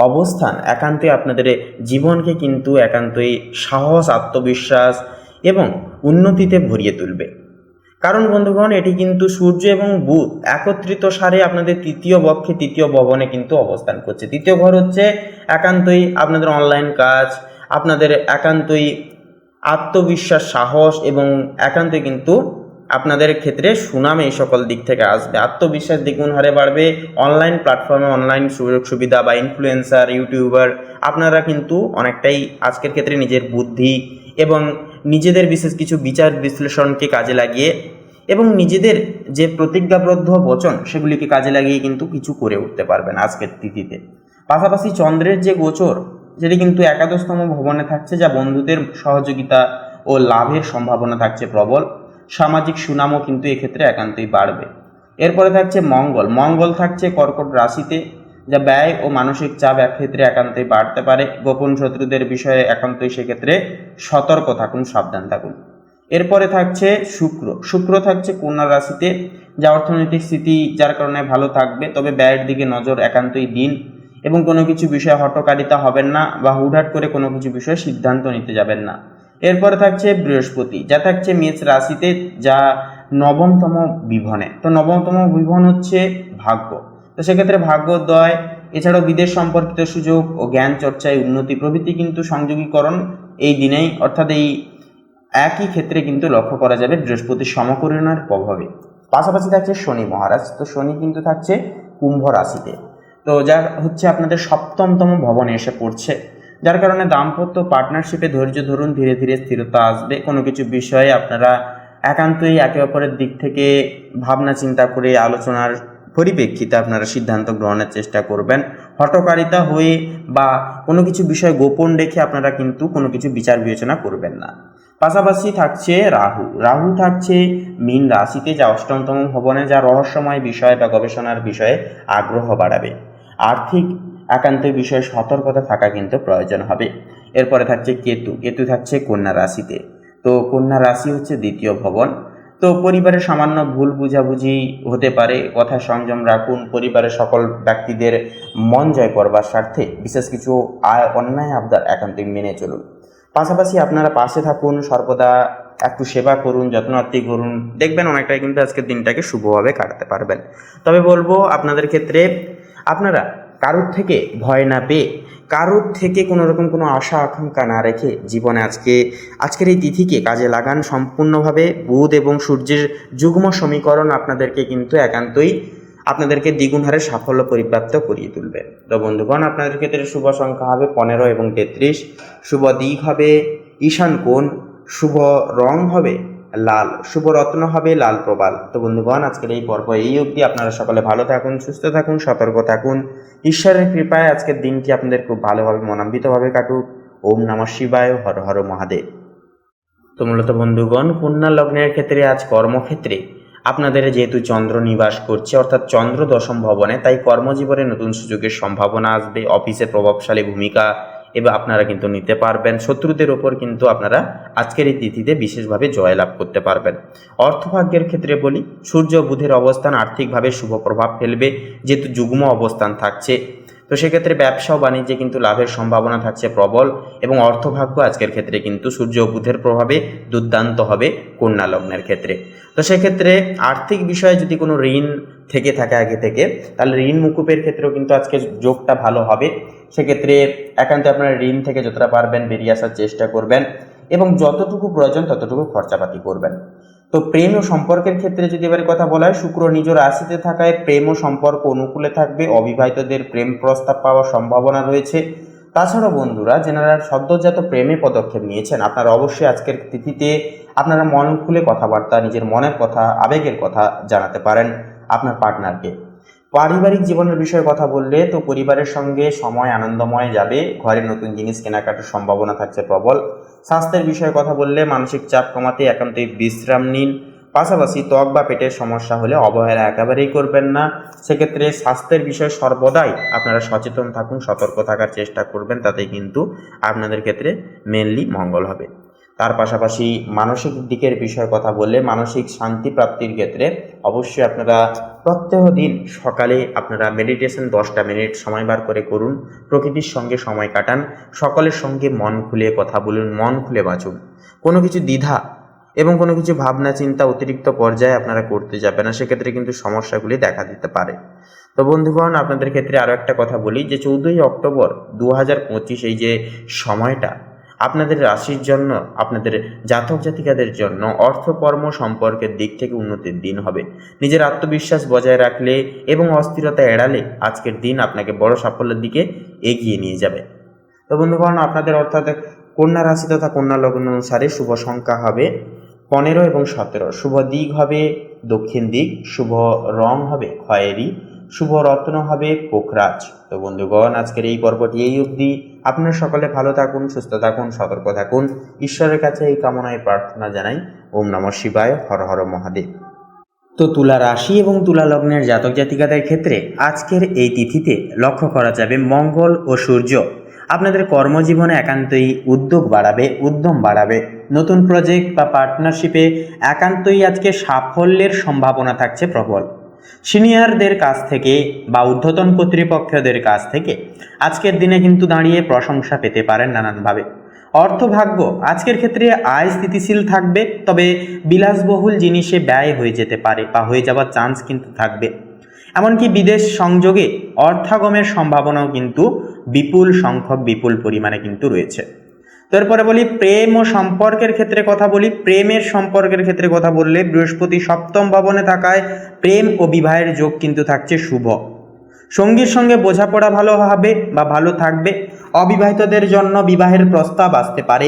অবস্থান একান্তই আপনাদের জীবনকে কিন্তু একান্তই সাহস, আত্মবিশ্বাস এবং উন্নতিতে ভরিয়ে তুলবে। কারণ বন্ধুগণ, এটি কিন্তু সূর্য এবং বুধ একত্রিত সারে আপনাদের তৃতীয় বক্ষে তৃতীয় ভবনে কিন্তু অবস্থান করছে। তৃতীয় ঘর হচ্ছে একান্তই আপনাদের অনলাইন কাজ, আপনাদের একান্তই আত্মবিশ্বাস, সাহস এবং একান্তই কিন্তু আপনাদের ক্ষেত্রে সুনাম এই সকল দিক থেকে আসবে। আত্মবিশ্বাস দ্বিগুণ হারে বাড়বে। অনলাইন প্ল্যাটফর্মে অনলাইন সুযোগ সুবিধা বা ইনফ্লুয়েন্সার, ইউটিউবার আপনারা কিন্তু অনেকটাই আজকের ক্ষেত্রে নিজের বুদ্ধি এবং নিজেদের বিশেষ কিছু বিচার বিশ্লেষণকে কাজে লাগিয়ে এবং নিজেদের যে প্রতিজ্ঞাবদ্ধ বচন সেগুলিকে কাজে লাগিয়ে কিন্তু কিছু করে উঠতে পারবেন আজকের তিথিতে। পাশাপাশি চন্দ্রের যে গোচর যেটি কিন্তু একাদশতম ভবনে থাকছে, যা বন্ধুদের সহযোগিতা ও লাভের সম্ভাবনা থাকছে প্রবল। সামাজিক সুনামও কিন্তু এক্ষেত্রে একান্তই বাড়বে। এরপরে থাকছে মঙ্গল থাকছে কর্কট রাশিতে, যা ব্যয় ও মানসিক চাপ ক্ষেত্রে একান্তই বাড়তে পারে। গোপন শত্রুদের বিষয়ে একান্তই সেক্ষেত্রে সতর্ক থাকুন, সাবধান থাকুন। এরপরে থাকছে শুক্র থাকছে কন্যা রাশিতে, যা অর্থনৈতিক স্থিতি যার কারণে ভালো থাকবে, তবে ব্যয়ের দিকে নজর একান্তই দিন এবং কোনো কিছু বিষয়ে হঠকারিতা হবেন না বা হুটহাট করে কোনো কিছু বিষয়ে সিদ্ধান্ত নিতে যাবেন না। এরপরে থাকছে বৃহস্পতি, যা থাকছে মেষ রাশিতে, যা নবমতম বিভনে। তো নবমতম বিভন হচ্ছে ভাগ্য, তো সেক্ষেত্রে ভাগ্যোদয় এছাড়াও বিদেশ সম্পর্কিত সুযোগ ও জ্ঞান চর্চায় উন্নতি প্রভৃতি কিন্তু সংযোগীকরণ এই দিনেই অর্থাৎ এই একই ক্ষেত্রে কিন্তু লক্ষ্য করা যাবে বৃহস্পতির সমকরণের প্রভাবে। পাশাপাশি থাকছে শনি মহারাজ, তো শনি কিন্তু থাকছে কুম্ভ রাশিতে, তো যা হচ্ছে আপনাদের সপ্তমতম ভবনে এসে পড়ছে, যার কারণে দাম্পত্য পার্টনারশিপে ধৈর্য ধরুন, ধীরে ধীরে স্থিরতা আসবে। কোনো কিছু বিষয়ে আপনারা একান্তই একে অপরের দিক থেকে ভাবনা চিন্তা করে আলোচনার পরিপ্রেক্ষিতে আপনারা সিদ্ধান্ত গ্রহণের চেষ্টা করবেন। হঠকারিতা হয়ে বা কোনো কিছু বিষয় গোপন রেখে আপনারা কিন্তু কোনো কিছু বিচার বিবেচনা করবেন না। পাশাপাশি থাকছে রাহু থাকছে মীন রাশিতে, যা অষ্টমতম ভবনে, যা রহস্যময় বিষয় বা গবেষণার বিষয়ে আগ্রহ বাড়াবে। আর্থিক একান্তই বিষয়ে সতর্কতা থাকা কিন্তু প্রয়োজন হবে। এরপরে থাকছে কেতু থাকছে কন্যা রাশিতে, তো কন্যা রাশি হচ্ছে দ্বিতীয় ভবন। তো পরিবারের সামান্য ভুল বুঝাবুঝি হতে পারে, কথা সংযম রাখুন। পরিবারের সকল ব্যক্তিদের মন জয় করবার স্বার্থে বিশেষ কিছু অন্যায় আবদার একান্তই মেনে চলুন। পাশাপাশি আপনারা পাশে থাকুন, সর্বদা একটু সেবা করুন, যত্নার্থী করুন, দেখবেন অনেকটাই কিন্তু আজকের দিনটাকে শুভভাবে কাটাতে পারবেন। তবে বলবো আপনাদের ক্ষেত্রে আপনারা কারোর থেকে ভয় না পেয়ে, কারোর থেকে কোনো রকম কোনো আশা আকাঙ্ক্ষা না রেখে জীবনে আজকের এই তিথিকে কাজে লাগান সম্পূর্ণভাবে। বুধ এবং সূর্যের যুগ্ম সমীকরণ আপনাদেরকে কিন্তু একান্তই আপনাদেরকে দ্বিগুণ হারে সাফল্য পরিপ্রাপ্ত করিয়ে তুলবে। তো বন্ধুগণ, আপনাদের ক্ষেত্রে শুভ সংখ্যা হবে 15 এবং 33, শুভ দিক হবে ঈশান কোণ, শুভ রং হবে লাল, শুভ রত্ন হবে লাল প্রবাল। তো বন্ধুগণ, আজকের এই পর্ব এই অবধি। আপনারা সকলে ভালো থাকুন, সুস্থ থাকুন, সতর্ক থাকুন। ঈশ্বরের কৃপায় আজকের দিনটি আপনাদের খুব ভালোভাবে মনান্বিতভাবে কাটুক। ওম নমঃ শিবায়, হর হর মহাদেব। তো মূলত বন্ধুগণ, কন্যা লগ্নের ক্ষেত্রে আজ কর্মক্ষেত্রে আপনাদের যেহেতু চন্দ্র নিবাস করছে অর্থাৎ চন্দ্র দশম ভবনে, তাই কর্মজীবনে নতুন সুযোগের সম্ভাবনা আসবে। অফিসে প্রভাবশালী ভূমিকা এবার আপনারা কিন্তু নিতে পারবেন। শত্রুদের ওপর কিন্তু আপনারা আজকের এই তিথিতে বিশেষভাবে জয়লাভ করতে পারবেন। অর্থভাগ্যের ক্ষেত্রে বলি, সূর্য বুধের অবস্থান আর্থিকভাবে শুভ প্রভাব ফেলবে, যেহেতু যুগ্ম অবস্থান থাকছে। তো সেক্ষেত্রে ব্যবসা ও বাণিজ্যে কিন্তু লাভের সম্ভাবনা থাকছে প্রবল এবং অর্থভাগ্য আজকের ক্ষেত্রে কিন্তু সূর্য ও বুধের প্রভাবে দুর্দান্ত হবে কন্যা লগ্নের ক্ষেত্রে। তো সেক্ষেত্রে আর্থিক বিষয়ে যদি কোনো ঋণ থেকে থাকে আগে থেকে, তাহলে ঋণ মুকুবের ক্ষেত্রেও কিন্তু আজকে যোগটা ভালো হবে। সেক্ষেত্রে একান্ত আপনারা ঋণ থেকে যতটা পারবেন বেরিয়ে আসার চেষ্টা করবেন এবং যতটুকু প্রয়োজন ততটুকু খরচাপাতি করবেন। তো প্রেম ও সম্পর্কের ক্ষেত্রে যদি এবারে কথা বলা হয়, শুক্র নিজ রাশিতে থাকায় প্রেম ও সম্পর্ক অনুকূলে থাকবে। অবিবাহিতদের প্রেম প্রস্তাব পাওয়ার সম্ভাবনা রয়েছে। তাছাড়াও বন্ধুরা, যারা সদ্যজাত প্রেমে পদক্ষেপ নিয়েছেন, আপনারা অবশ্যই আজকের তিথিতে আপনারা মন খুলে কথাবার্তা, নিজের মনের কথা, আবেগের কথা জানাতে পারেন আপনার পার্টনারকে। পারিবারিক জীবনের বিষয়ে কথা বললে তো পরিবারের সঙ্গে সময় আনন্দময় যাবে। ঘরে নতুন জিনিস কেনাকাটার সম্ভাবনা থাকছে প্রবল। স্বাস্থ্যের বিষয়ে কথা বললে মানসিক চাপ কমাতে একান্তই বিশ্রাম নিন। পাশাপাশি ত্বক বা পেটের সমস্যা হলে অবহেলা একেবারেই করবেন না। সেক্ষেত্রে স্বাস্থ্যের বিষয়ে সর্বদাই আপনারা সচেতন থাকুন, সতর্ক থাকার চেষ্টা করবেন, তাতেই কিন্তু আপনাদের ক্ষেত্রে মেনলি মঙ্গল হবে। তার পাশাপাশি মানসিক দিকের বিষয়ে কথা বললে মানসিক শান্তি প্রাপ্তির ক্ষেত্রে অবশ্যই আপনারা প্রত্যহ দিন সকালে আপনারা মেডিটেশন 10টা মিনিট সময় বার করে করুন। প্রকৃতির সঙ্গে সময় কাটান, সকলের সঙ্গে মন খুলে কথা বলুন, মন খুলে বাঁচুন। কোনো কিছু দ্বিধা এবং কোনো কিছু ভাবনা চিন্তা অতিরিক্ত পর্যায়ে আপনারা করতে যাবেন না, সেক্ষেত্রে কিন্তু সমস্যাগুলি দেখা দিতে পারে। তো বন্ধুগণ, আপনাদের ক্ষেত্রে আরও একটা কথা বলি যে 14ই অক্টোবর 2025 এই যে সময়টা আপনাদের রাশির জন্য, আপনাদের জাতক জাতিকাদের জন্য অর্থকর্ম সম্পর্কের দিক থেকে উন্নতির দিন হবে। নিজের আত্মবিশ্বাস বজায় রাখলে এবং অস্থিরতা এড়ালে আজকের দিন আপনাকে বড় সাফল্যের দিকে এগিয়ে নিয়ে যাবে। তো বন্ধুগণ, আপনাদের অর্থাৎ কন্যা রাশি তথা কন্যা লগ্ন অনুসারে শুভ সংখ্যা হবে 15 এবং 17। শুভ দিক হবে দক্ষিণ দিক। শুভ রং হবে খয়েরি। শুভ রত্ন হবে পোখরাজ। তো বন্ধুগণ, আজকের এই পর্বটি এই অবধি। আপনারা সকলে ভালো থাকুন, সুস্থ থাকুন, সতর্ক থাকুন। ঈশ্বরের কাছে এই কামনায় প্রার্থনা জানাই। ওম নমঃ শিবায়, হর হর মহাদেব। তো তুলা রাশি এবং তুলা লগ্নের জাতক জাতিকাদের ক্ষেত্রে আজকের এই তিথিতে লক্ষ্য করা যাবে মঙ্গল ও সূর্য আপনাদের কর্মজীবনে একান্তই উদ্যোগ বাড়াবে, উদ্যম বাড়াবে। নতুন প্রজেক্ট বা পার্টনারশিপে একান্তই আজকে সাফল্যের সম্ভাবনা থাকছে প্রবল। সিনিয়রদের কাছ থেকে বা ঊর্ধ্বতন কর্তৃপক্ষদের কাছ থেকে আজকের দিনে কিন্তু দাঁড়িয়ে প্রশংসা পেতে পারেন নানানভাবে। অর্থভাগ্য আজকের ক্ষেত্রে আয় স্থিতিশীল থাকবে, তবে বিলাসবহুল জিনিসে ব্যয় হয়ে যেতে পারে বা হয়ে যাওয়ার চান্স কিন্তু থাকবে। এমনকি বিদেশ সংযোগে অর্থাগমের সম্ভাবনাও কিন্তু বিপুল সংখ্যক, বিপুল পরিমাণে কিন্তু রয়েছে। তারপরে বলি প্রেম ও সম্পর্কের ক্ষেত্রে কথা বলি। প্রেমের সম্পর্কের ক্ষেত্রে কথা বললে বৃহস্পতি 7ম ভবনে থাকায় প্রেম ও বিবাহের যোগ কিন্তু থাকছে শুভ। সঙ্গীর সঙ্গে বোঝাপড়া ভালো হবে বা ভালো থাকবে। অবিবাহিতদের জন্য বিবাহের প্রস্তাব আসতে পারে।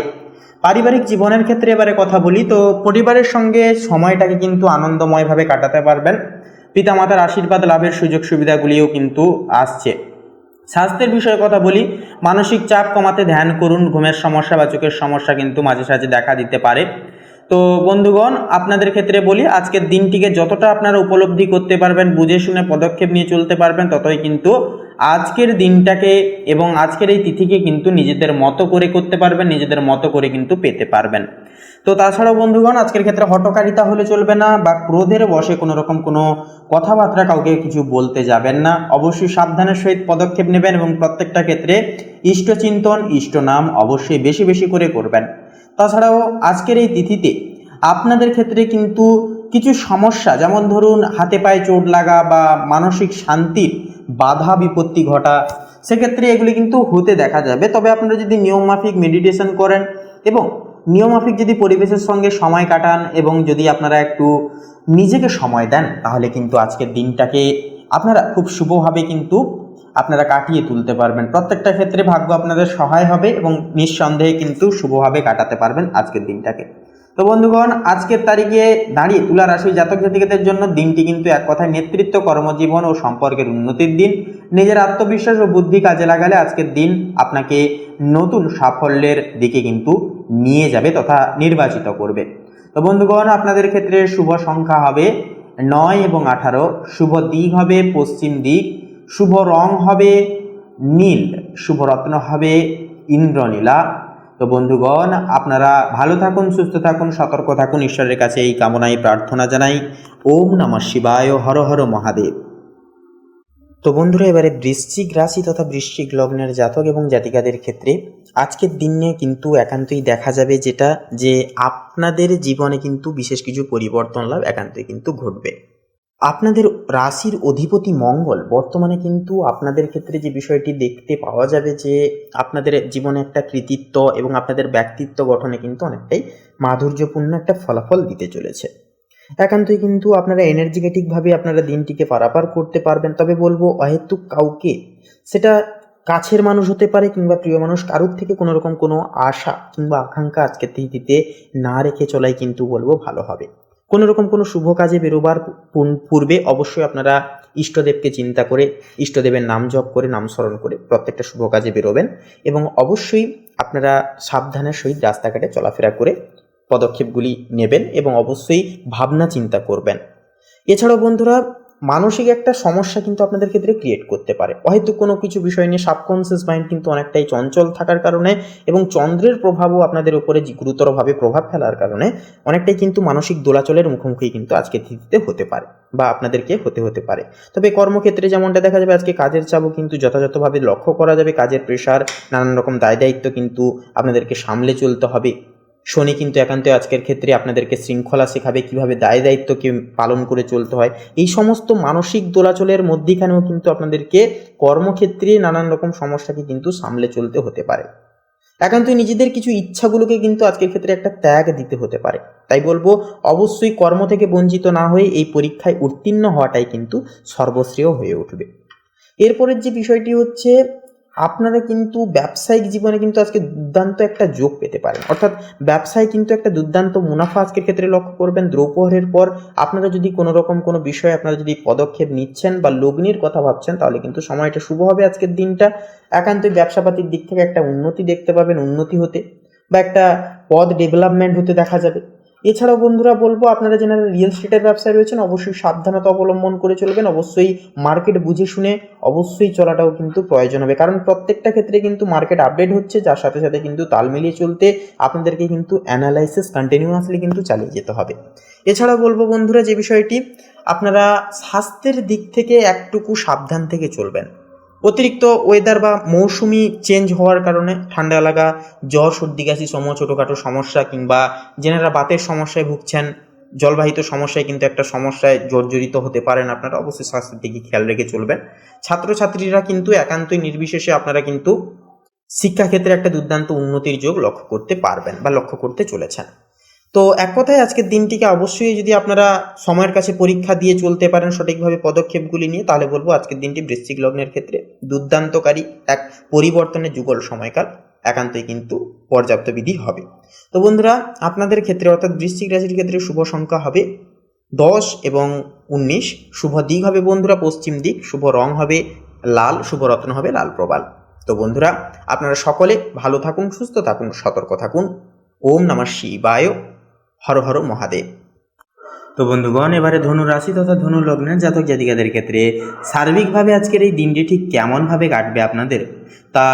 পারিবারিক জীবনের ক্ষেত্রে এবারে কথা বলি, তো পরিবারের সঙ্গে সময়টাকে কিন্তু আনন্দময়ভাবে কাটাতে পারবেন। পিতামাতার আশীর্বাদ লাভের সুযোগ সুবিধাগুলিও কিন্তু আসছে। স্বাস্থ্যের বিষয়ে কথা বলি, মানসিক চাপ কমাতে ধ্যান করুন। ঘুমের সমস্যা বা চোখের সমস্যা কিন্তু মাঝে সাঝে দেখা দিতে পারে। তো বন্ধুগণ, আপনাদের ক্ষেত্রে বলি আজকের দিনটিকে যতটা আপনারা উপলব্ধি করতে পারবেন, বুঝে শুনে পদক্ষেপ নিয়ে চলতে পারবেন, ততই কিন্তু আজকের দিনটাকে এবং আজকের এই তিথিকে কিন্তু নিজেদের মতো করে করতে পারবেন, নিজেদের মতো করে কিন্তু পেতে পারবেন। তো তাছাড়াও বন্ধুগণ, আজকের ক্ষেত্রে হঠকারিতা হলে চলবে না বা ক্রোধের বশে কোনো রকম কোনো কথাবার্তা কাউকে কিছু বলতে যাবেন না। অবশ্যই সাবধানের সহিত পদক্ষেপ নেবেন এবং প্রত্যেকটা ক্ষেত্রে ইষ্টচিন্তন, ইষ্ট নাম অবশ্যই বেশি বেশি করে করবেন। তাছাড়াও আজকের এই তিথিতে আপনাদের ক্ষেত্রে কিন্তু কিছু সমস্যা, যেমন ধরুন হাতে পায়ে চোট লাগা বা মানসিক শান্তির বাধা বিপত্তি ঘটা, সেক্ষেত্রে এগুলি কিন্তু হতে দেখা যাবে। তবে আপনারা যদি নিয়মমাফিক মেডিটেশন করেন এবং নিয়মমাফিক যদি পরিবেশের সঙ্গে সময় কাটান এবং যদি আপনারা একটু নিজেকে সময় দেন, তাহলে কিন্তু আজকের দিনটাকে আপনারা খুব শুভভাবে কিন্তু আপনারা কাটিয়ে তুলতে পারবেন। প্রত্যেকটা ক্ষেত্রে ভাগ্য আপনাদের সহায় হবে এবং নিঃসন্দেহে কিন্তু শুভভাবে কাটাতে পারবেন আজকের দিনটাকে। তো বন্ধুগণ, আজকের তারিখে দাঁড়িয়ে তুলা রাশির জাতক জাতিকাদের জন্য দিনটি কিন্তু এক কথায় নেতৃত্ব, কর্মজীবন ও সম্পর্কের উন্নতির দিন। নিজের আত্মবিশ্বাস ও বুদ্ধি কাজে লাগালে আজকের দিন আপনাকে নতুন সাফল্যের দিকে কিন্তু নিয়ে যাবে তথা নির্বাচিত করবে। তো বন্ধুগণ, আপনাদের ক্ষেত্রে শুভ সংখ্যা হবে 9 এবং 18। শুভ দিক হবে পশ্চিম দিক। শুভ রং হবে নীল। শুভ রত্ন হবে ইন্দ্রনীলা। তো বন্ধুগণ, আপনারা ভালো থাকুন, সুস্থ থাকুন, সতর্ক থাকুন, ঈশ্বরের কাছে এই কামনায় প্রার্থনা জানাই। ওম নমঃ শিবায়, হর হর মহাদেব। তো বন্ধুরা, এবারে বৃশ্চিক রাশি তথা বৃশ্চিক লগ্নের জাতক এবং জাতিকাদের ক্ষেত্রে আজকের দিনে কিন্তু একান্তই দেখা যাবে যেটা যে আপনাদের জীবনে কিন্তু বিশেষ কিছু পরিবর্তন লাভ একান্তই কিন্তু ঘটবে। আপনাদের রাশির অধিপতি মঙ্গল বর্তমানে কিন্তু আপনাদের ক্ষেত্রে যে বিষয়টি দেখতে পাওয়া যাবে যে আপনাদের জীবনে একটা কৃতিত্ব এবং আপনাদের ব্যক্তিত্ব গঠনে কিন্তু অনেকটাই মাধুর্যপূর্ণ একটা ফলাফল দিতে চলেছে। একান্তই কিন্তু আপনারা এনার্জেটিকভাবে আপনারা দিনটিকে পারাপার করতে পারবেন। তবে বলবো অহেতুক কাউকে, সেটা কাছের মানুষ হতে পারে কিংবা প্রিয় মানুষ, কারুর থেকে কোনো রকম কোনো আশা কিংবা আকাঙ্ক্ষা আজকের তিথিতে না রেখে চলাই কিন্তু বলবো ভালো হবে। কোনো রকম কোনো শুভ কাজে বেরোবার পূর্বে অবশ্যই আপনারা ইষ্টদেবকে চিন্তা করে, ইষ্টদেবের নাম জপ করে, নাম স্মরণ করে প্রত্যেকটা শুভ কাজে বেরোবেন এবং অবশ্যই আপনারা সাবধানের সহিত রাস্তাঘাটে চলাফেরা করে পদক্ষেপগুলি নেবেন এবং অবশ্যই ভাবনা চিন্তা করবেন। এছাড়াও বন্ধুরা, মানসিক একটা সমস্যা কিন্তু আপনাদের ক্ষেত্রে ক্রিয়েট করতে পারে। হয়তো কোনো কিছু বিষয় নিয়ে সাবকনসিয়াস মাইন্ড কিন্তু অনেকটাই চঞ্চল থাকার কারণে এবং চন্দ্রের প্রভাবও আপনাদের উপরে গুরুতরভাবে প্রভাব ফেলার কারণে অনেকটাই কিন্তু মানসিক দোলাচলের মুখোমুখি কিন্তু আজকের তিথিতে হতে পারে বা আপনাদেরকে হতে পারে। তবে কর্মক্ষেত্রে যেমনটা দেখা যাবে, আজকে কাজের চাপও কিন্তু যথাযথভাবে লক্ষ্য করা যাবে। কাজের প্রেশার, নানান রকম দায় দায়িত্ব কিন্তু আপনাদেরকে সামলে চলতে হবে। শনি কিন্তু একান্ত আজকের ক্ষেত্রে আপনাদেরকে শৃঙ্খলা শেখাবে, কিভাবে দায় দায়িত্বকে পালন করে চলতে হয়। এই সমস্ত মানসিক দোলাচলের মধ্যিখানেও কিন্তু আপনাদেরকে কর্মক্ষেত্রে নানান রকম সমস্যাকে কিন্তু সামলে চলতে হতে পারে। একান্তই নিজেদের কিছু ইচ্ছাগুলোকে কিন্তু আজকের ক্ষেত্রে একটা ত্যাগ দিতে হতে পারে। তাই বলবো অবশ্যই কর্ম থেকে বঞ্চিত না হয়ে এই পরীক্ষায় উত্তীর্ণ হওয়াটাই কিন্তু সর্বশ্রেয় হয়ে উঠবে। এরপরের যে বিষয়টি হচ্ছে, আপনারা কিন্তু ব্যবসায়িক জীবনে কিন্তু আজকে দুর্দান্ত একটা যোগ পেতে পারেন। অর্থাৎ ব্যবসায় কিন্তু একটা দুর্দান্ত মুনাফা আজকের ক্ষেত্রে লক্ষ্য করবেন। দ্রৌপহরের পর আপনারা যদি কোনো রকম কোনো বিষয়ে আপনারা যদি পদক্ষেপ নিচ্ছেন বা লগ্নির কথা ভাবছেন, তাহলে কিন্তু সময়টা শুভ হবে আজকের দিনটা। একান্তই ব্যবসাপাতির দিক থেকে একটা উন্নতি দেখতে পাবেন, উন্নতি হতে বা একটা পদ ডেভেলপমেন্ট হতে দেখা যাবে। এছাড়াও বন্ধুরা বলবো, আপনারা যারা রিয়েল এস্টেটের ব্যবসায় রয়েছেন অবশ্যই সাবধানতা অবলম্বন করে চলবেন। অবশ্যই মার্কেট বুঝে শুনে অবশ্যই চলাটাও কিন্তু প্রয়োজন হবে, কারণ প্রত্যেকটা ক্ষেত্রে কিন্তু মার্কেট আপডেট হচ্ছে, যার সাথে সাথে কিন্তু তাল মিলিয়ে চলতে আপনাদেরকে কিন্তু অ্যানালাইসিস কন্টিনিউয়াসলি কিন্তু চালিয়ে যেতে হবে। এছাড়াও বলবো বন্ধুরা, যে বিষয়টি আপনারা স্বাস্থ্যের দিক থেকে একটুকু সাবধান থেকে চলবেন। অতিরিক্ত ওয়েদার বা মৌসুমি চেঞ্জ হওয়ার কারণে ঠান্ডা লাগা, জ্বর, সর্দি, কাশি সম ছোটোখাটো সমস্যা কিংবা যেনারা বাতের সমস্যায় ভুগছেন, জলবাহিত সমস্যায় কিন্তু একটা সমস্যায় জর্জরিত হতে পারেন। আপনারা অবশ্যই স্বাস্থ্যের দিকে খেয়াল রেখে চলবেন। ছাত্রছাত্রীরা কিন্তু একান্তই নির্বিশেষে আপনারা কিন্তু শিক্ষাক্ষেত্রে একটা দুর্দান্ত উন্নতির যোগ লক্ষ্য করতে পারবেন বা লক্ষ্য করতে চলেছেন। তো এক কথায় আজকের দিনটিকে অবশ্যই যদি আপনারা সময়ের কাছে পরীক্ষা দিয়ে চলতে পারেন সঠিকভাবে পদক্ষেপগুলি নিয়ে, তাহলে বলবো আজকের দিনটি বৃশ্চিক লগ্নের ক্ষেত্রে দুর্দান্তকারী এক পরিবর্তনের যুগল সময়কাল একান্তই কিন্তু পর্যাপ্ত বিধি হবে। তো বন্ধুরা, আপনাদের ক্ষেত্রে অর্থাৎ বৃশ্চিক রাশির ক্ষেত্রে শুভ সংখ্যা হবে 10 এবং 19। শুভ দিক হবে বন্ধুরা পশ্চিম দিক। শুভ রং হবে লাল। শুভ রত্ন হবে লাল প্রবাল। তো বন্ধুরা, আপনারা সকলে ভালো থাকুন, সুস্থ থাকুন, সতর্ক থাকুন। ওম নমঃ শিবায়। হর হর মহাদেব। তো বন্ধুগণ, এবারে ধনু রাশি তথা ধনু লগ্নের জাতক জাতিকাদের ক্ষেত্রে সার্বিকভাবে আজকের এই দিনটি ঠিক কেমনভাবে কাটবে আপনাদের তা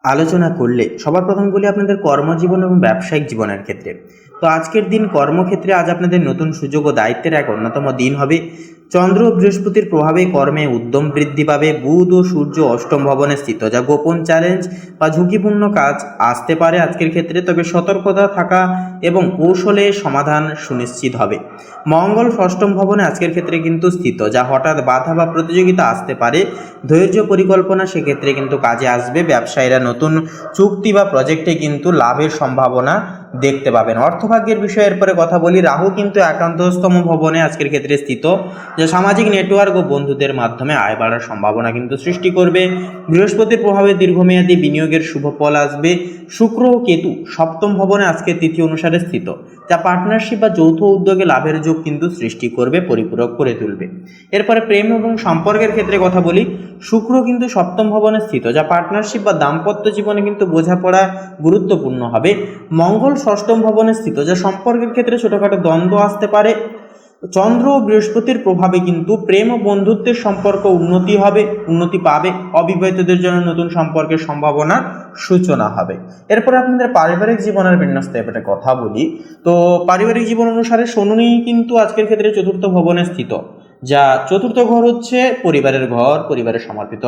আলোচনা করলে সবার প্রথম বলি আপনাদের কর্মজীবন এবং ব্যবসায়িক জীবনের ক্ষেত্রে। তো আজকের দিন কর্মক্ষেত্রে আজ আপনাদের নতুন সুযোগ ও দায়িত্বের এক অন্যতম দিন হবে। চন্দ্র ও বৃহস্পতির প্রভাবে কর্মে উদ্যম বৃদ্ধি পাবে। বুধ ও সূর্য অষ্টম ভবনে স্থিত, যা গোপন চ্যালেঞ্জ বা ঝুঁকিপূর্ণ কাজ আসতে পারে আজকের ক্ষেত্রে, তবে সতর্কতা থাকা এবং কৌশলে সমাধান সুনিশ্চিত হবে। মঙ্গল ষষ্ঠম ভবনে আজকের ক্ষেত্রে কিন্তু স্থিত, যা হঠাৎ বাধা বা প্রতিযোগিতা আসতে পারে। ধৈর্য পরিকল্পনা সেক্ষেত্রে কিন্তু কাজে আসবে। ব্যবসায়ীরা নতুন চুক্তি বা প্রজেক্টে কিন্তু লাভের সম্ভাবনা দেখতে পাবেন। অর্থভাগ্যের বিষয়ের পরে কথা বলি। রাহু কিন্তু একাদশতম ভবনে আজকের ক্ষেত্রে স্থিত, যা সামাজিক নেটওয়ার্ক ও বন্ধুদের মাধ্যমে আয় বাড়ার সম্ভাবনা কিন্তু সৃষ্টি করবে। বৃহস্পতির প্রভাবে দীর্ঘমেয়াদী বিনিয়োগের শুভ ফল আসবে। শুক্র ও কেতু সপ্তম ভবনে আজকের তিথি অনুসারে স্থিত, যা পার্টনারশিপ বা যৌথ উদ্যোগে লাভের যোগ কিন্তু সৃষ্টি করবে, পরিপূরক করে তুলবে। এরপরে প্রেম এবং সম্পর্কের ক্ষেত্রে কথা বলি। শুক্র কিন্তু সপ্তম ভবনে স্থিত, যা পার্টনারশিপ বা দাম্পত্য জীবনে কিন্তু বোঝাপড়া গুরুত্বপূর্ণ হবে। মঙ্গল ষষ্ঠম ভবনে স্থিত, যা সম্পর্কের ক্ষেত্রে ছোটোখাটো দ্বন্দ্ব আসতে পারে। চন্দ্র ও বৃহস্পতির প্রভাবে কিন্তু প্রেম ও বন্ধুত্বের সম্পর্ক উন্নতি পাবে। অবিবাহিতদের জন্য নতুন সম্পর্কের সম্ভাবনার সূচনা হবে। এরপর আপনাদের পারিবারিক জীবনের বিন্যস্ত ব্যাপারে কথা বলি। তো পারিবারিক জীবন অনুসারে শনি কিন্তু আজকের ক্ষেত্রে চতুর্থ ভবনে স্থিত, যা চতুর্থ ঘর হচ্ছে পরিবারের ঘর, পরিবারের সমর্পিত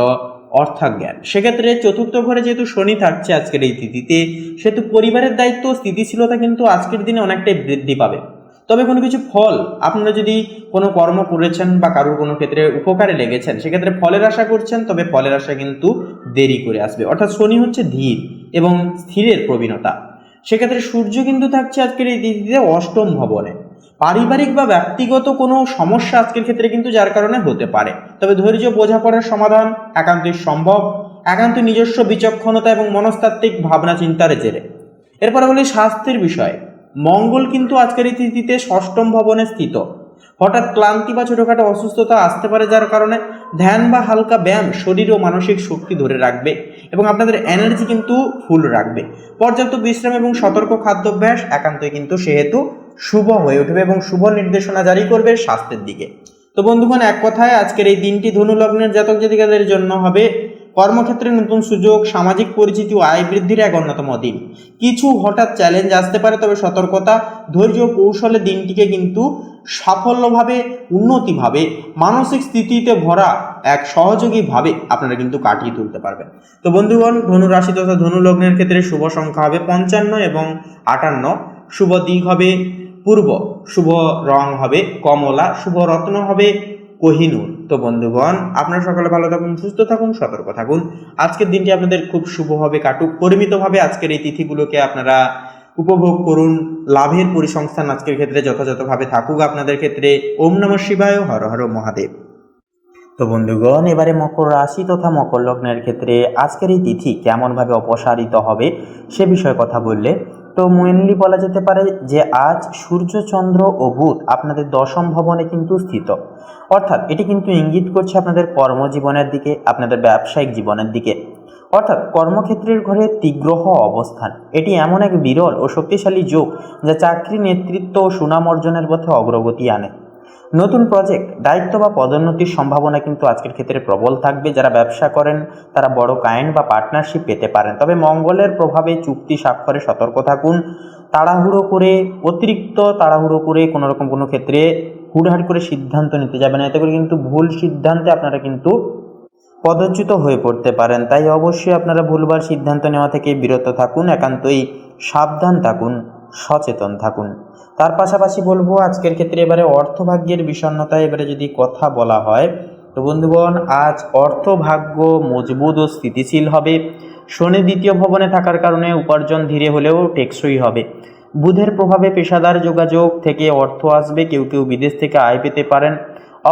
অর্থাজ্ঞান। সেক্ষেত্রে চতুর্থ ঘরে যেহেতু শনি থাকছে আজকের এই তিথিতে, সেহেতু পরিবারের দায়িত্ব ও স্থিতিশীলতা কিন্তু আজকের দিনে অনেকটাই বৃদ্ধি পাবে। তবে কোনো কিছু ফল আপনারা যদি কোনো কর্ম করেছেন বা কারোর কোনো ক্ষেত্রে উপকারে লেগেছেন, সেক্ষেত্রে ফলের আশা করছেন, তবে ফলের আশা কিন্তু দেরি করে আসবে। অর্থাৎ শনি হচ্ছে ধীর এবং স্থিরের প্রবীণতা। সেক্ষেত্রে সূর্য কিন্তু থাকছে আজকের এই তিথিতে অষ্টম ভবনে। পারিবারিক বা ব্যক্তিগত কোনো সমস্যা আজকের ক্ষেত্রে কিন্তু যার কারণে হতে পারে, তবে ধৈর্য, বোঝাপড়ার সমাধান একান্তই সম্ভব, একান্ত নিজস্ব বিচক্ষণতা এবং মনস্তাত্ত্বিক ভাবনা চিন্তার জেরে। এরপরে বলি স্বাস্থ্যের বিষয়। মঙ্গল কিন্তু আজকের এই তিথিতে ষষ্ঠম ভবনে স্থিত। হঠাৎ ক্লান্তি বা ছোটোখাটো অসুস্থতা আসতে পারে, যার কারণে ধ্যান বা হালকা ব্যায়াম শরীর ও মানসিক শক্তি ধরে রাখবে এবং আপনাদের এনার্জি কিন্তু ফুল রাখবে। পর্যাপ্ত বিশ্রাম এবং সতর্ক খাদ্যাভ্যাস একান্তই কিন্তু সেহেতু শুভ হয়ে উঠবে এবং শুভ নির্দেশনা জারি করবে স্বাস্থ্যের দিকে। তো বন্ধুগণ, এক কথায় আজকের এই দিনটি ধনু লগ্নের জাতক জাতিকাদের জন্য হবে কর্মক্ষেত্রে নতুন সুযোগ, সামাজিক পরিচিতি ও আয় বৃদ্ধির এক অন্যতম দিন। কিছু হঠাৎ চ্যালেঞ্জ আসতে পারে, তবে সতর্কতা, ধৈর্য ও কৌশলে দিনটিকে কিন্তু সাফল্যভাবে, উন্নতিভাবে, মানসিক স্থিতিতে ভরা এক সহযোগীভাবে আপনারা কিন্তু কাটিয়ে তুলতে পারবেন। তো বন্ধুগণ, ধনু রাশি তথা ধনু লগ্নের ক্ষেত্রে শুভ সংখ্যা হবে 55 এবং 58, শুভ দিক হবে পূর্ব, শুভ রং হবে কমলা, শুভ রত্ন হবে কোহিনূর। তো বন্ধুগণ, আপনারা সকলে ভালো থাকুন, সুস্থ থাকুন, সতর্ক থাকুন। আজকের দিনটি আপনাদের খুব শুভভাবে কাটুক, পরিমিতভাবে আজকের এই তিথিগুলোকে আপনারা উপভোগ করুন। লাভের পরিসংস্থান আজকের ক্ষেত্রে যথাযথভাবে থাকুক আপনাদের ক্ষেত্রে। ওম নমঃ শিবায়, হর হর মহাদেব। তো বন্ধুগণ, এবারে মকর রাশি তথা মকর লগ্নের ক্ষেত্রে আজকের এই তিথি কেমনভাবে অপসারিত হবে সে বিষয়ে কথা বললে তো মেনলি বলা যেতে পারে যে আজ সূর্য, চন্দ্র ও বুধ আপনাদের দশম ভবনে কিন্তু স্থিত। অর্থাৎ এটি কিন্তু ইঙ্গিত করছে আপনাদের কর্মজীবনের দিকে, আপনাদের ব্যবসায়িক জীবনের দিকে। অর্থাৎ কর্মক্ষেত্রের ঘরে তীগ্রহ অবস্থান, এটি এমন এক বিরল ও শক্তিশালী যোগ যা চাকরি, নেতৃত্ব ও সুনাম অর্জনের পথে অগ্রগতি আনে। নতুন প্রজেক্ট, দায়িত্ব বা পদোন্নতির সম্ভাবনা কিন্তু আজকের ক্ষেত্রে প্রবল থাকবে। যারা ব্যবসা করেন তারা বড় ক্লায়েন্ট বা পার্টনারশিপ পেতে পারেন, তবে মঙ্গলের প্রভাবে চুক্তি স্বাক্ষরে সতর্ক থাকুন। অতিরিক্ত তাড়াহুড়ো করে কোনো ক্ষেত্রে হুড়হাড় করে সিদ্ধান্ত নিতে যাবেন না, এতে করে কিন্তু ভুল সিদ্ধান্তে আপনারা কিন্তু পদচ্যুত হয়ে পড়তে পারেন। তাই অবশ্যই আপনারা ভুলভাল সিদ্ধান্ত নেওয়া থেকে বিরত থাকুন, একান্তই সাবধান থাকুন, সচেতন থাকুন। তার পাশাপাশি বলবো আজকের ক্ষেত্রে এবারে অর্থভাগ্যের বিষণ্ণতা এবারে যদি কথা বলা হয় তো বন্ধুগণ, আজ অর্থভাগ্য মজবুত ও স্থিতিশীল হবে। শনি দ্বিতীয় ভবনে থাকার কারণে উপার্জন ধীরে হলেও টেকসই হবে। বুধের প্রভাবে পেশাদার যোগাযোগ থেকে অর্থ আসবে, কেউ কেউ বিদেশ থেকে আয় পেতে পারেন।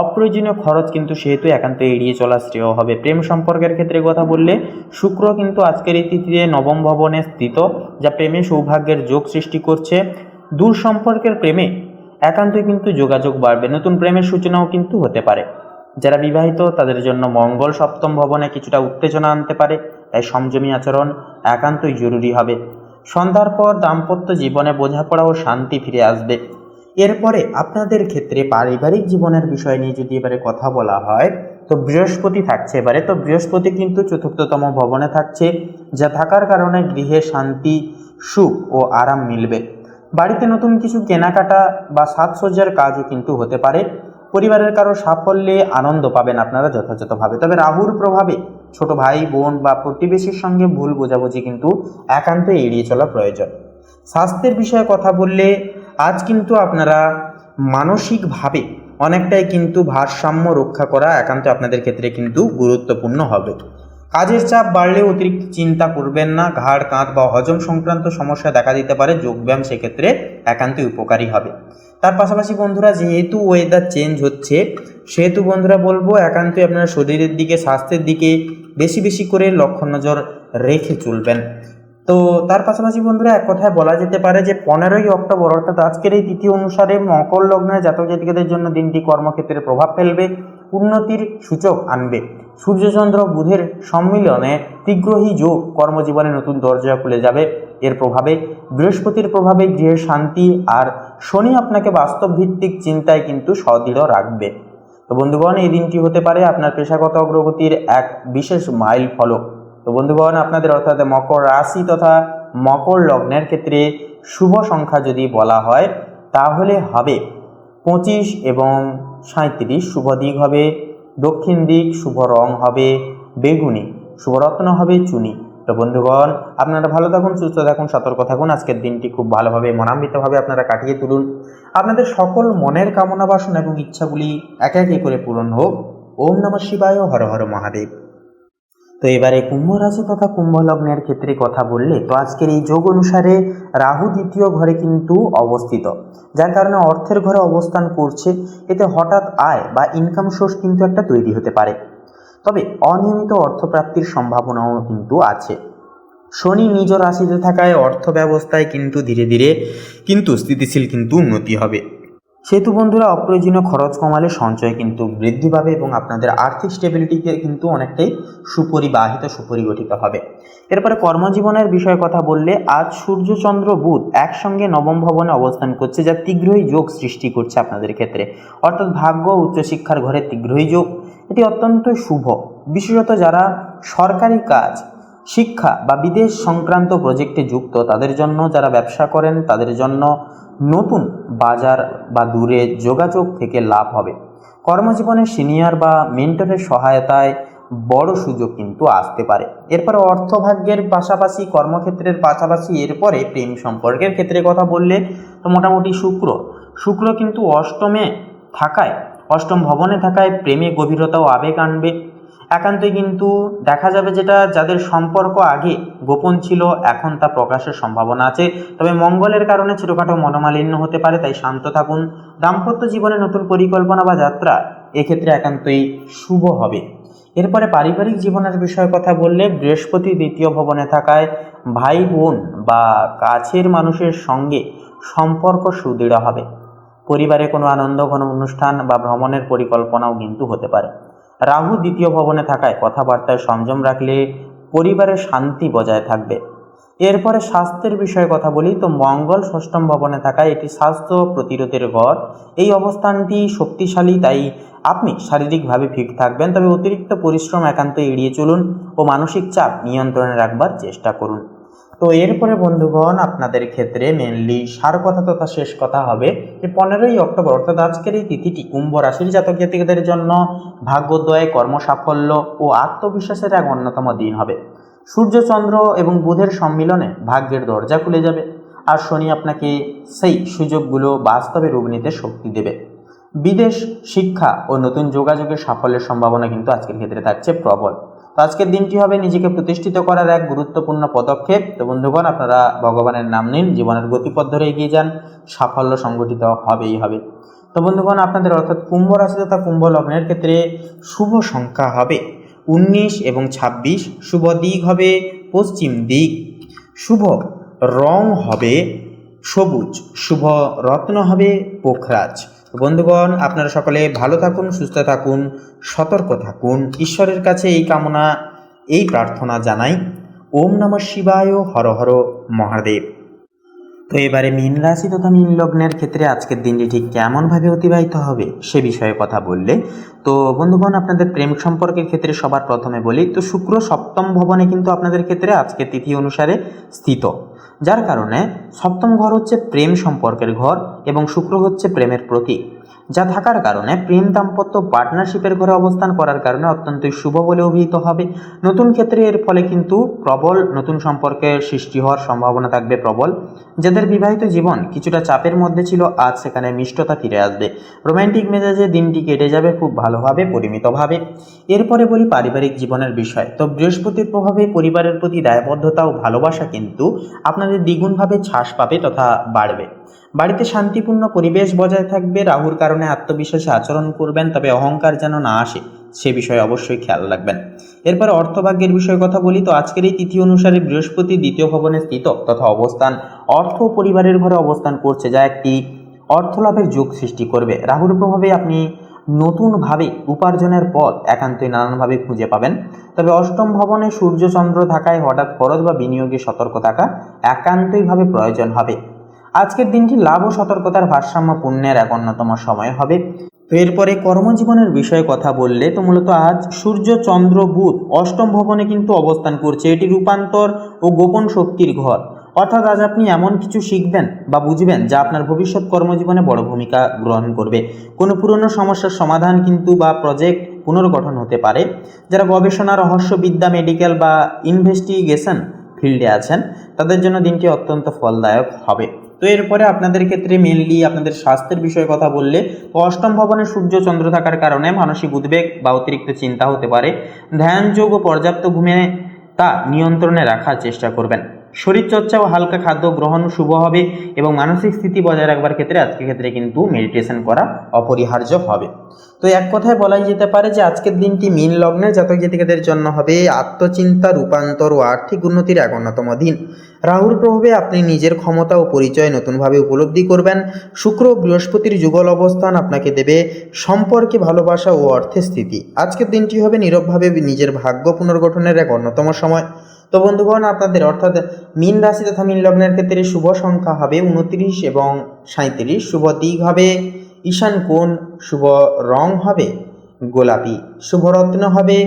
অপ্রয়োজনীয় খরচ কিন্তু সেহেতু একান্ত এড়িয়ে চলা শ্রেয় হবে। প্রেম সম্পর্কের ক্ষেত্রে কথা বললে শুক্র কিন্তু আজকের এই তিথিতে নবম ভবনে স্থিত, যা প্রেমে সৌভাগ্যের যোগ সৃষ্টি করছে। দূর সম্পর্কের প্রেমে একান্তই কিন্তু যোগাযোগ বাড়বে, নতুন প্রেমের সূচনাও কিন্তু হতে পারে। যারা বিবাহিত তাদের জন্য মঙ্গল সপ্তম ভবনে কিছুটা উত্তেজনা আনতে পারে, তাই সংযমী আচরণ একান্তই জরুরি হবে। সন্ধ্যার পর দাম্পত্য জীবনে বোঝাপড়া ও শান্তি ফিরে আসবে। এরপরে আপনাদের ক্ষেত্রে পারিবারিক জীবনের বিষয় নিয়ে যদি এবারে কথা বলা হয় তো বৃহস্পতি থাকছে এবারে। তো বৃহস্পতি কিন্তু চতুর্থতম ভবনে থাকছে, যা থাকার কারণে গৃহে শান্তি, সুখ ও আরাম মিলবে। বাড়িতে নতুন কিছু কেনাকাটা বা সাজসজ্জার কাজও কিন্তু হতে পারে। পরিবারের কারো সাফল্যে আনন্দ পাবেন আপনারা যথাযথভাবে। তবে রাহুর প্রভাবে ছোট ভাই, বোন বা প্রতিবেশীর সঙ্গে ভুল বোঝাবুঝি কিন্তু একান্তই এড়িয়ে চলা প্রয়োজন। স্বাস্থ্যের বিষয়ে কথা বললে আজ কিন্তু আপনারা মানসিকভাবে অনেকটাই কিন্তু ভারসাম্য রক্ষা করা একান্ত আপনাদের ক্ষেত্রে কিন্তু গুরুত্বপূর্ণ হবে। কাজের চাপ বাড়লে অতিরিক্ত চিন্তা করবেন না, ঘাড়, কাঁধ বা হজম সংক্রান্ত সমস্যা দেখা দিতে পারে। যোগব্যায়াম সেক্ষেত্রে একান্তই উপকারী হবে। তার পাশাপাশি বন্ধুরা, যেহেতু ওয়েদার চেঞ্জ হচ্ছে সেহেতু বন্ধুরা বলবো একান্তই আপনারা শরীরের দিকে, স্বাস্থ্যের দিকে বেশি বেশি করে লক্ষ্য নজর রেখে চলবেন। তো তার পাশাপাশি বন্ধুরা এক কথায় বলা যেতে পারে যে 15ই অক্টোবর অর্থাৎ আজকের এই তিথি অনুসারে মকর লগ্নের জাতক জাতিকাদের জন্য দিনটি কর্মক্ষেত্রে প্রভাব ফেলবে, উন্নতির সূচক আনবে। সূর্যচন্দ্র বুধের সম্মিলনে তীগ্রহী যোগ কর্মজীবনে নতুন দরজা খুলে যাবে। এর প্রভাবে বৃহস্পতির প্রভাবে গৃহের শান্তি, আর শনি আপনাকে বাস্তব ভিত্তিক চিন্তায় কিন্তু সদৃঢ় রাখবে। তো বন্ধুগণ, এই দিনটি হতে পারে আপনার পেশাগত অগ্রগতির এক বিশেষ মাইল ফলক। তো বন্ধুগণ, আপনাদের অর্থাৎ মকর রাশি তথা মকর লগ্নের ক্ষেত্রে শুভ সংখ্যা যদি বলা হয় তাহলে হবে 25 এবং 37। শুভ দিক হবে দক্ষিণ দিক, শুভ রং হবে বেগুনি, শুভ রত্ন হবে চুনি। তো বন্ধুগণ, আপনারা ভালো থাকুন, সুস্থ থাকুন, সতর্ক থাকুন। আজকের দিনটি খুব ভালোভাবে মনান্বিতভাবে আপনারা কাটিয়ে তুলুন। আপনাদের সকল মনের কামনা বাসনা এবং ইচ্ছাগুলি একে একে করে পূরণ হোক। ওম নমঃ শিবায়, হর হর মহাদেব। তো এবারে কুম্ভ রাশি তথা কুম্ভ লগ্নের ক্ষেত্রে কথা বললে তো আজকের এই যোগ অনুসারে রাহু দ্বিতীয় ঘরে কিন্তু অবস্থিত, যার কারণে অর্থের ঘরে অবস্থান করছে। এতে হঠাৎ আয় বা ইনকাম সোর্স কিন্তু একটা তৈরি হতে পারে, তবে অনিয়মিত অর্থপ্রাপ্তির সম্ভাবনাও কিন্তু আছে। শনি নিজ রাশিতে থাকায় অর্থ ব্যবস্থায় কিন্তু ধীরে ধীরে কিন্তু স্থিতিশীল কিন্তু উন্নতি হবে। সেহেতু বন্ধুরা, অপ্রয়োজনীয় খরচ কমালে সঞ্চয় কিন্তু বৃদ্ধি পাবে এবং আপনাদের আর্থিক স্টেবিলিটিকে কিন্তু অনেকটাই সুপরিগঠিত হবে। এরপরে কর্মজীবনের বিষয়ে কথা বললে আজ সূর্য চন্দ্র বুধ একসঙ্গে নবম ভবনে অবস্থান করছে, যা তীব্রই যোগ সৃষ্টি করছে আপনাদের ক্ষেত্রে, অর্থাৎ ভাগ্য উচ্চশিক্ষার ঘরে তীব্রই যোগ। এটি অত্যন্ত শুভ, বিশেষত যারা সরকারি কাজ, শিক্ষা বা বিদেশ সংক্রান্ত প্রজেক্টে যুক্ত তাদের জন্য, যারা ব্যবসা করেন তাদের জন্য নতুন বাজার বা দূরে যোগাযোগ থেকে লাভ হবে। কর্মজীবনে সিনিয়র বা মেন্টরের সহায়তায় বড় সুযোগ কিন্তু আসতে পারে। এরপরে অর্থভাগ্যের পাশাপাশি, কর্মক্ষেত্রের পাশাপাশি এরপরে প্রেম সম্পর্কের ক্ষেত্রে কথা বললে তো মোটামুটি শুক্র কিন্তু অষ্টম ভবনে থাকায় প্রেমে গভীরতা ও আবেগ আনবে। একান্তই কিন্তু দেখা যাবে যেটা যাদের সম্পর্ক আগে গোপন ছিল এখন তা প্রকাশের সম্ভাবনা আছে, তবে মঙ্গলের কারণে ছোটোখাটো মনোমালিন্য হতে পারে, তাই শান্ত থাকুন। দাম্পত্য জীবনে নতুন পরিকল্পনা বা যাত্রা এক্ষেত্রে একান্তই শুভ হবে। এরপরে পারিবারিক জীবনের বিষয়ে কথা বললে বৃহস্পতি দ্বিতীয় ভবনে থাকায় ভাই বোন বা কাছের মানুষের সঙ্গে সম্পর্ক সুদৃঢ় হবে। পরিবারে কোনো আনন্দ ঘন অনুষ্ঠান বা ভ্রমণের পরিকল্পনাও কিন্তু হতে পারে। রাহু দ্বিতীয় ভবনে থাকায় কথাবার্তায় সংযম রাখলে পরিবারের শান্তি বজায় থাকবে। এরপরে স্বাস্থ্যের বিষয়ে কথা বলি তো মঙ্গল ষষ্ঠম ভবনে থাকায় এটি স্বাস্থ্য প্রতিরোধের ঘর। এই অবস্থানটি শক্তিশালী, তাই আপনি শারীরিকভাবে ফিট থাকবেন, তবে অতিরিক্ত পরিশ্রম একান্ত এড়িয়ে চলুন ও মানসিক চাপ নিয়ন্ত্রণে রাখবার চেষ্টা করুন। তো এরপরে বন্ধুগণ, আপনাদের ক্ষেত্রে মেনলি সার কথা তথা শেষ কথা হবে যে 15ই অক্টোবর, অর্থাৎ আজকের এই তিথিটি কুম্ভ রাশির জাতক জাতিকাদের জন্য ভাগ্যোদয়, কর্মসাফল্য ও আত্মবিশ্বাসের এক অন্যতম দিন হবে। সূর্য চন্দ্র এবং বুধের সম্মিলনে ভাগ্যের দরজা খুলে যাবে, আর শনি আপনাকে সেই সুযোগগুলো বাস্তবে রূপ নিতে শক্তি দেবে। বিদেশ, শিক্ষা ও নতুন যোগাযোগের সাফল্যের সম্ভাবনা কিন্তু আজকের ক্ষেত্রে থাকছে প্রবল। তো আজকের দিনটি হবে নিজেকে প্রতিষ্ঠিত করার এক গুরুত্বপূর্ণ পদক্ষেপ। তো বন্ধুগণ, আপনারা ভগবানের নাম নিন, জীবনের গতিপথ ধরে এগিয়ে যান, সাফল্য সংগঠিত হবেই হবে। তো বন্ধুগণ, আপনাদের অর্থাৎ কুম্ভ রাশি তথা কুম্ভ লগ্নের ক্ষেত্রে শুভ সংখ্যা হবে 19 এবং 26, শুভ দিক হবে পশ্চিম দিক, শুভ রং হবে সবুজ, শুভ রত্ন হবে পোখরাজ। বন্ধুগণ, আপনারা সকলে ভালো থাকুন, সুস্থ থাকুন, সতর্ক থাকুন। ঈশ্বরের কাছে এই কামনা, এই প্রার্থনা জানাই। ওম নমঃ শিবায়, হর হর মহাদেব। তো এবারে মীন রাশি তথা মীন লগ্নের ক্ষেত্রে আজকের দিনটি ঠিক কেমনভাবে অতিবাহিত হবে সে বিষয়ে কথা বললে তো বন্ধুগণ, আপনাদের প্রেম সম্পর্কের ক্ষেত্রে সবার প্রথমে বলি তো শুক্র সপ্তম ভবনে কিন্তু আপনাদের ক্ষেত্রে আজকের তিথি অনুসারে স্থিত, যার কারণে সপ্তম ঘর হচ্ছে প্রেম সম্পর্কের ঘর এবং শুক্র হচ্ছে প্রেমের প্রতীক, যা থাকার কারণে প্রেম দাম্পত্য পার্টনারশিপের ঘরে অবস্থান করার কারণে অত্যন্তই শুভ বলে অভিহিত হবে। নতুন ক্ষেত্রে এর ফলে কিন্তু প্রবল নতুন সম্পর্কের সৃষ্টি হওয়ার সম্ভাবনা থাকবে প্রবল। যাদের বিবাহিত জীবন কিছুটা চাপের মধ্যে ছিল, আজ সেখানে মিষ্টতা ফিরে আসবে। রোম্যান্টিক মেজাজে দিনটি কেটে যাবে খুব ভালোভাবে, পরিমিতভাবে। এরপরে বলি পারিবারিক জীবনের বিষয়। তো বৃহস্পতির প্রভাবে পরিবারের প্রতি দায়বদ্ধতা ও ভালোবাসা কিন্তু আপনাদের দ্বিগুণভাবে ছাস পাবে তথা বাড়বে। বাড়িতে শান্তিপূর্ণ পরিবেশ বজায় থাকবে। রাহুর কারণে আত্মবিশ্বাসে আচরণ করবেন, তবে অহংকার যেন না আসে সে বিষয়ে অবশ্যই খেয়াল রাখবেন। এরপর অর্থভাগ্যের বিষয়ে কথা বলি তো আজকের এই তিথি অনুসারে বৃহস্পতি দ্বিতীয় ভবনে স্থিত তথা অবস্থান অর্থ ও পরিবারের ঘরে অবস্থান করছে, যা একটি অর্থলাভের যোগ সৃষ্টি করবে। রাহুর প্রভাবে আপনি নতুনভাবে উপার্জনের পথ একান্তই নানানভাবে খুঁজে পাবেন, তবে অষ্টম ভবনে সূর্য চন্দ্র থাকায় হঠাৎ খরচ বা বিনিয়োগে সতর্ক থাকা একান্তইভাবে প্রয়োজন হবে। আজকের দিনটি লাভ ও সতর্কতার ভারসাম্য পূর্ণের এক অন্যতম সময় হবে। তো এরপরে কর্মজীবনের বিষয়ে কথা বললে তো মূলত আজ সূর্য চন্দ্র বুধ অষ্টম ভবনে কিন্তু অবস্থান করছে, এটি রূপান্তর ও গোপন শক্তির ঘর। অর্থাৎ আজ আপনি এমন কিছু শিখবেন বা বুঝবেন যা আপনার ভবিষ্যৎ কর্মজীবনে বড় ভূমিকা গ্রহণ করবে। কোনো পুরনো সমস্যার সমাধান কিন্তু বা প্রজেক্ট পুনর্গঠন হতে পারে। যারা গবেষণা, রহস্যবিদ্যা, মেডিকেল বা ইনভেস্টিগেশন ফিল্ডে আছেন তাদের জন্য দিনটি অত্যন্ত ফলদায়ক হবে। তো এরপরে আপনাদের ক্ষেত্রে মেনলি আপনাদের স্বাস্থ্যের বিষয়ে কথা বললে, তো অষ্টম ভবনে সূর্য চন্দ্র থাকার কারণে মানসিক উদ্বেগ বা অতিরিক্ত চিন্তা হতে পারে। ধ্যানযোগ ও পর্যাপ্ত ঘুমে তা নিয়ন্ত্রণে রাখার চেষ্টা করবেন। শরীরচর্চা ও হালকা খাদ্য গ্রহণ শুভ হবে এবং মানসিক স্থিতি বজায় রাখবার ক্ষেত্রে আজকের ক্ষেত্রে কিন্তু মেডিটেশন করা অপরিহার্য হবে। তো এক কথায় বলাই যেতে পারে যে আজকের দিনটি মীন লগ্নের জাতক জাতিকাদের জন্য হবে আত্মচিন্তা, রূপান্তর ও আর্থিক উন্নতির এক অন্যতম দিন। রাহুর প্রভাবে আপনি নিজের ক্ষমতা ও পরিচয় নতুনভাবে উপলব্ধি করবেন। শুক্র ও বৃহস্পতির যুগল অবস্থান আপনাকে দেবে সম্পর্কে ভালোবাসা ও অর্থের স্থিতি। আজকের দিনটি হবে নীরবভাবে নিজের ভাগ্য পুনর্গঠনের এক অন্যতম সময়। তো বন্ধুগণ, আপনাদের অর্থাৎ মীন রাশি তথা মীন লগ্নের ক্ষেত্রে শুভ সংখ্যা হবে 29 এবং 37, শুভ দিক হবে ঈশান কোণ, শুভ রং হবে গোলাপি, শুভ রত্ন হবে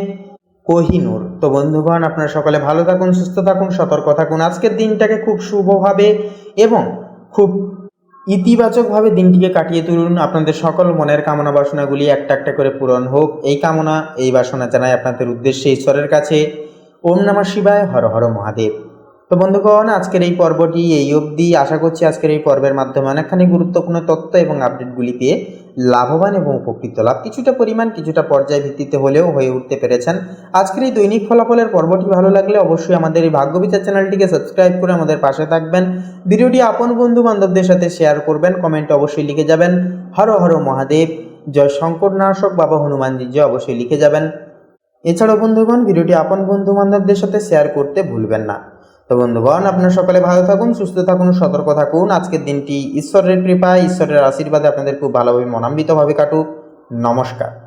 কোহিনূর। তো বন্ধুগণ, আপনারা সকলে ভালো থাকুন, সুস্থ থাকুন, সতর্ক থাকুন। আজকের দিনটাকে খুব শুভভাবে এবং খুব ইতিবাচকভাবে দিনটিকে কাটিয়ে তুলুন। আপনাদের সকল মনের কামনা বাসনাগুলি একটা একটা করে পূরণ হোক, এই কামনা এই বাসনা জানাই আপনাদের উদ্দেশ্যে ঈশ্বরের কাছে। ওম নমঃ শিবায়, হর হর মহাদেব। তো বন্ধুগণ, আজকের এই পর্বটি এই অবধি। আশা করছি আজকের এই পর্বের মাধ্যমে অনেকখানি গুরুত্বপূর্ণ তথ্য এবং আপডেটগুলি পেয়ে লাভবান এবং উপকৃত লাভ কিছুটা পরিমাণ কিছুটা পর্যায় ভিত্তিতে হলেও হয়ে উঠতে পেরেছেন। আজকের এই দৈনিক ফলাফলের পর্বটি ভালো লাগলে অবশ্যই আমাদের এই ভাগ্যবিচার চ্যানেলটিকে সাবস্ক্রাইব করে আমাদের পাশে থাকবেন। ভিডিওটি আপন বন্ধু বান্ধবদের সাথে শেয়ার করবেন। কমেন্টে অবশ্যই লিখে যাবেন হর হর মহাদেব, জয় সংকটনাশক বাবা হনুমানজি জয় অবশ্যই লিখে যাবেন। এছাড়াও বন্ধুগণ, ভিডিওটি আপন বন্ধু বান্ধবদের সাথে শেয়ার করতে ভুলবেন না। তো বন্ধুগণ, আপনারা সকলে ভালো থাকুন, সুস্থ থাকুন, সতর্ক থাকুন। আজকের দিনটি ঈশ্বরের কৃপায়, ঈশ্বরের আশীর্বাদে আপনাদের খুব ভালোভাবে মনান্বিতভাবে কাটুক। নমস্কার।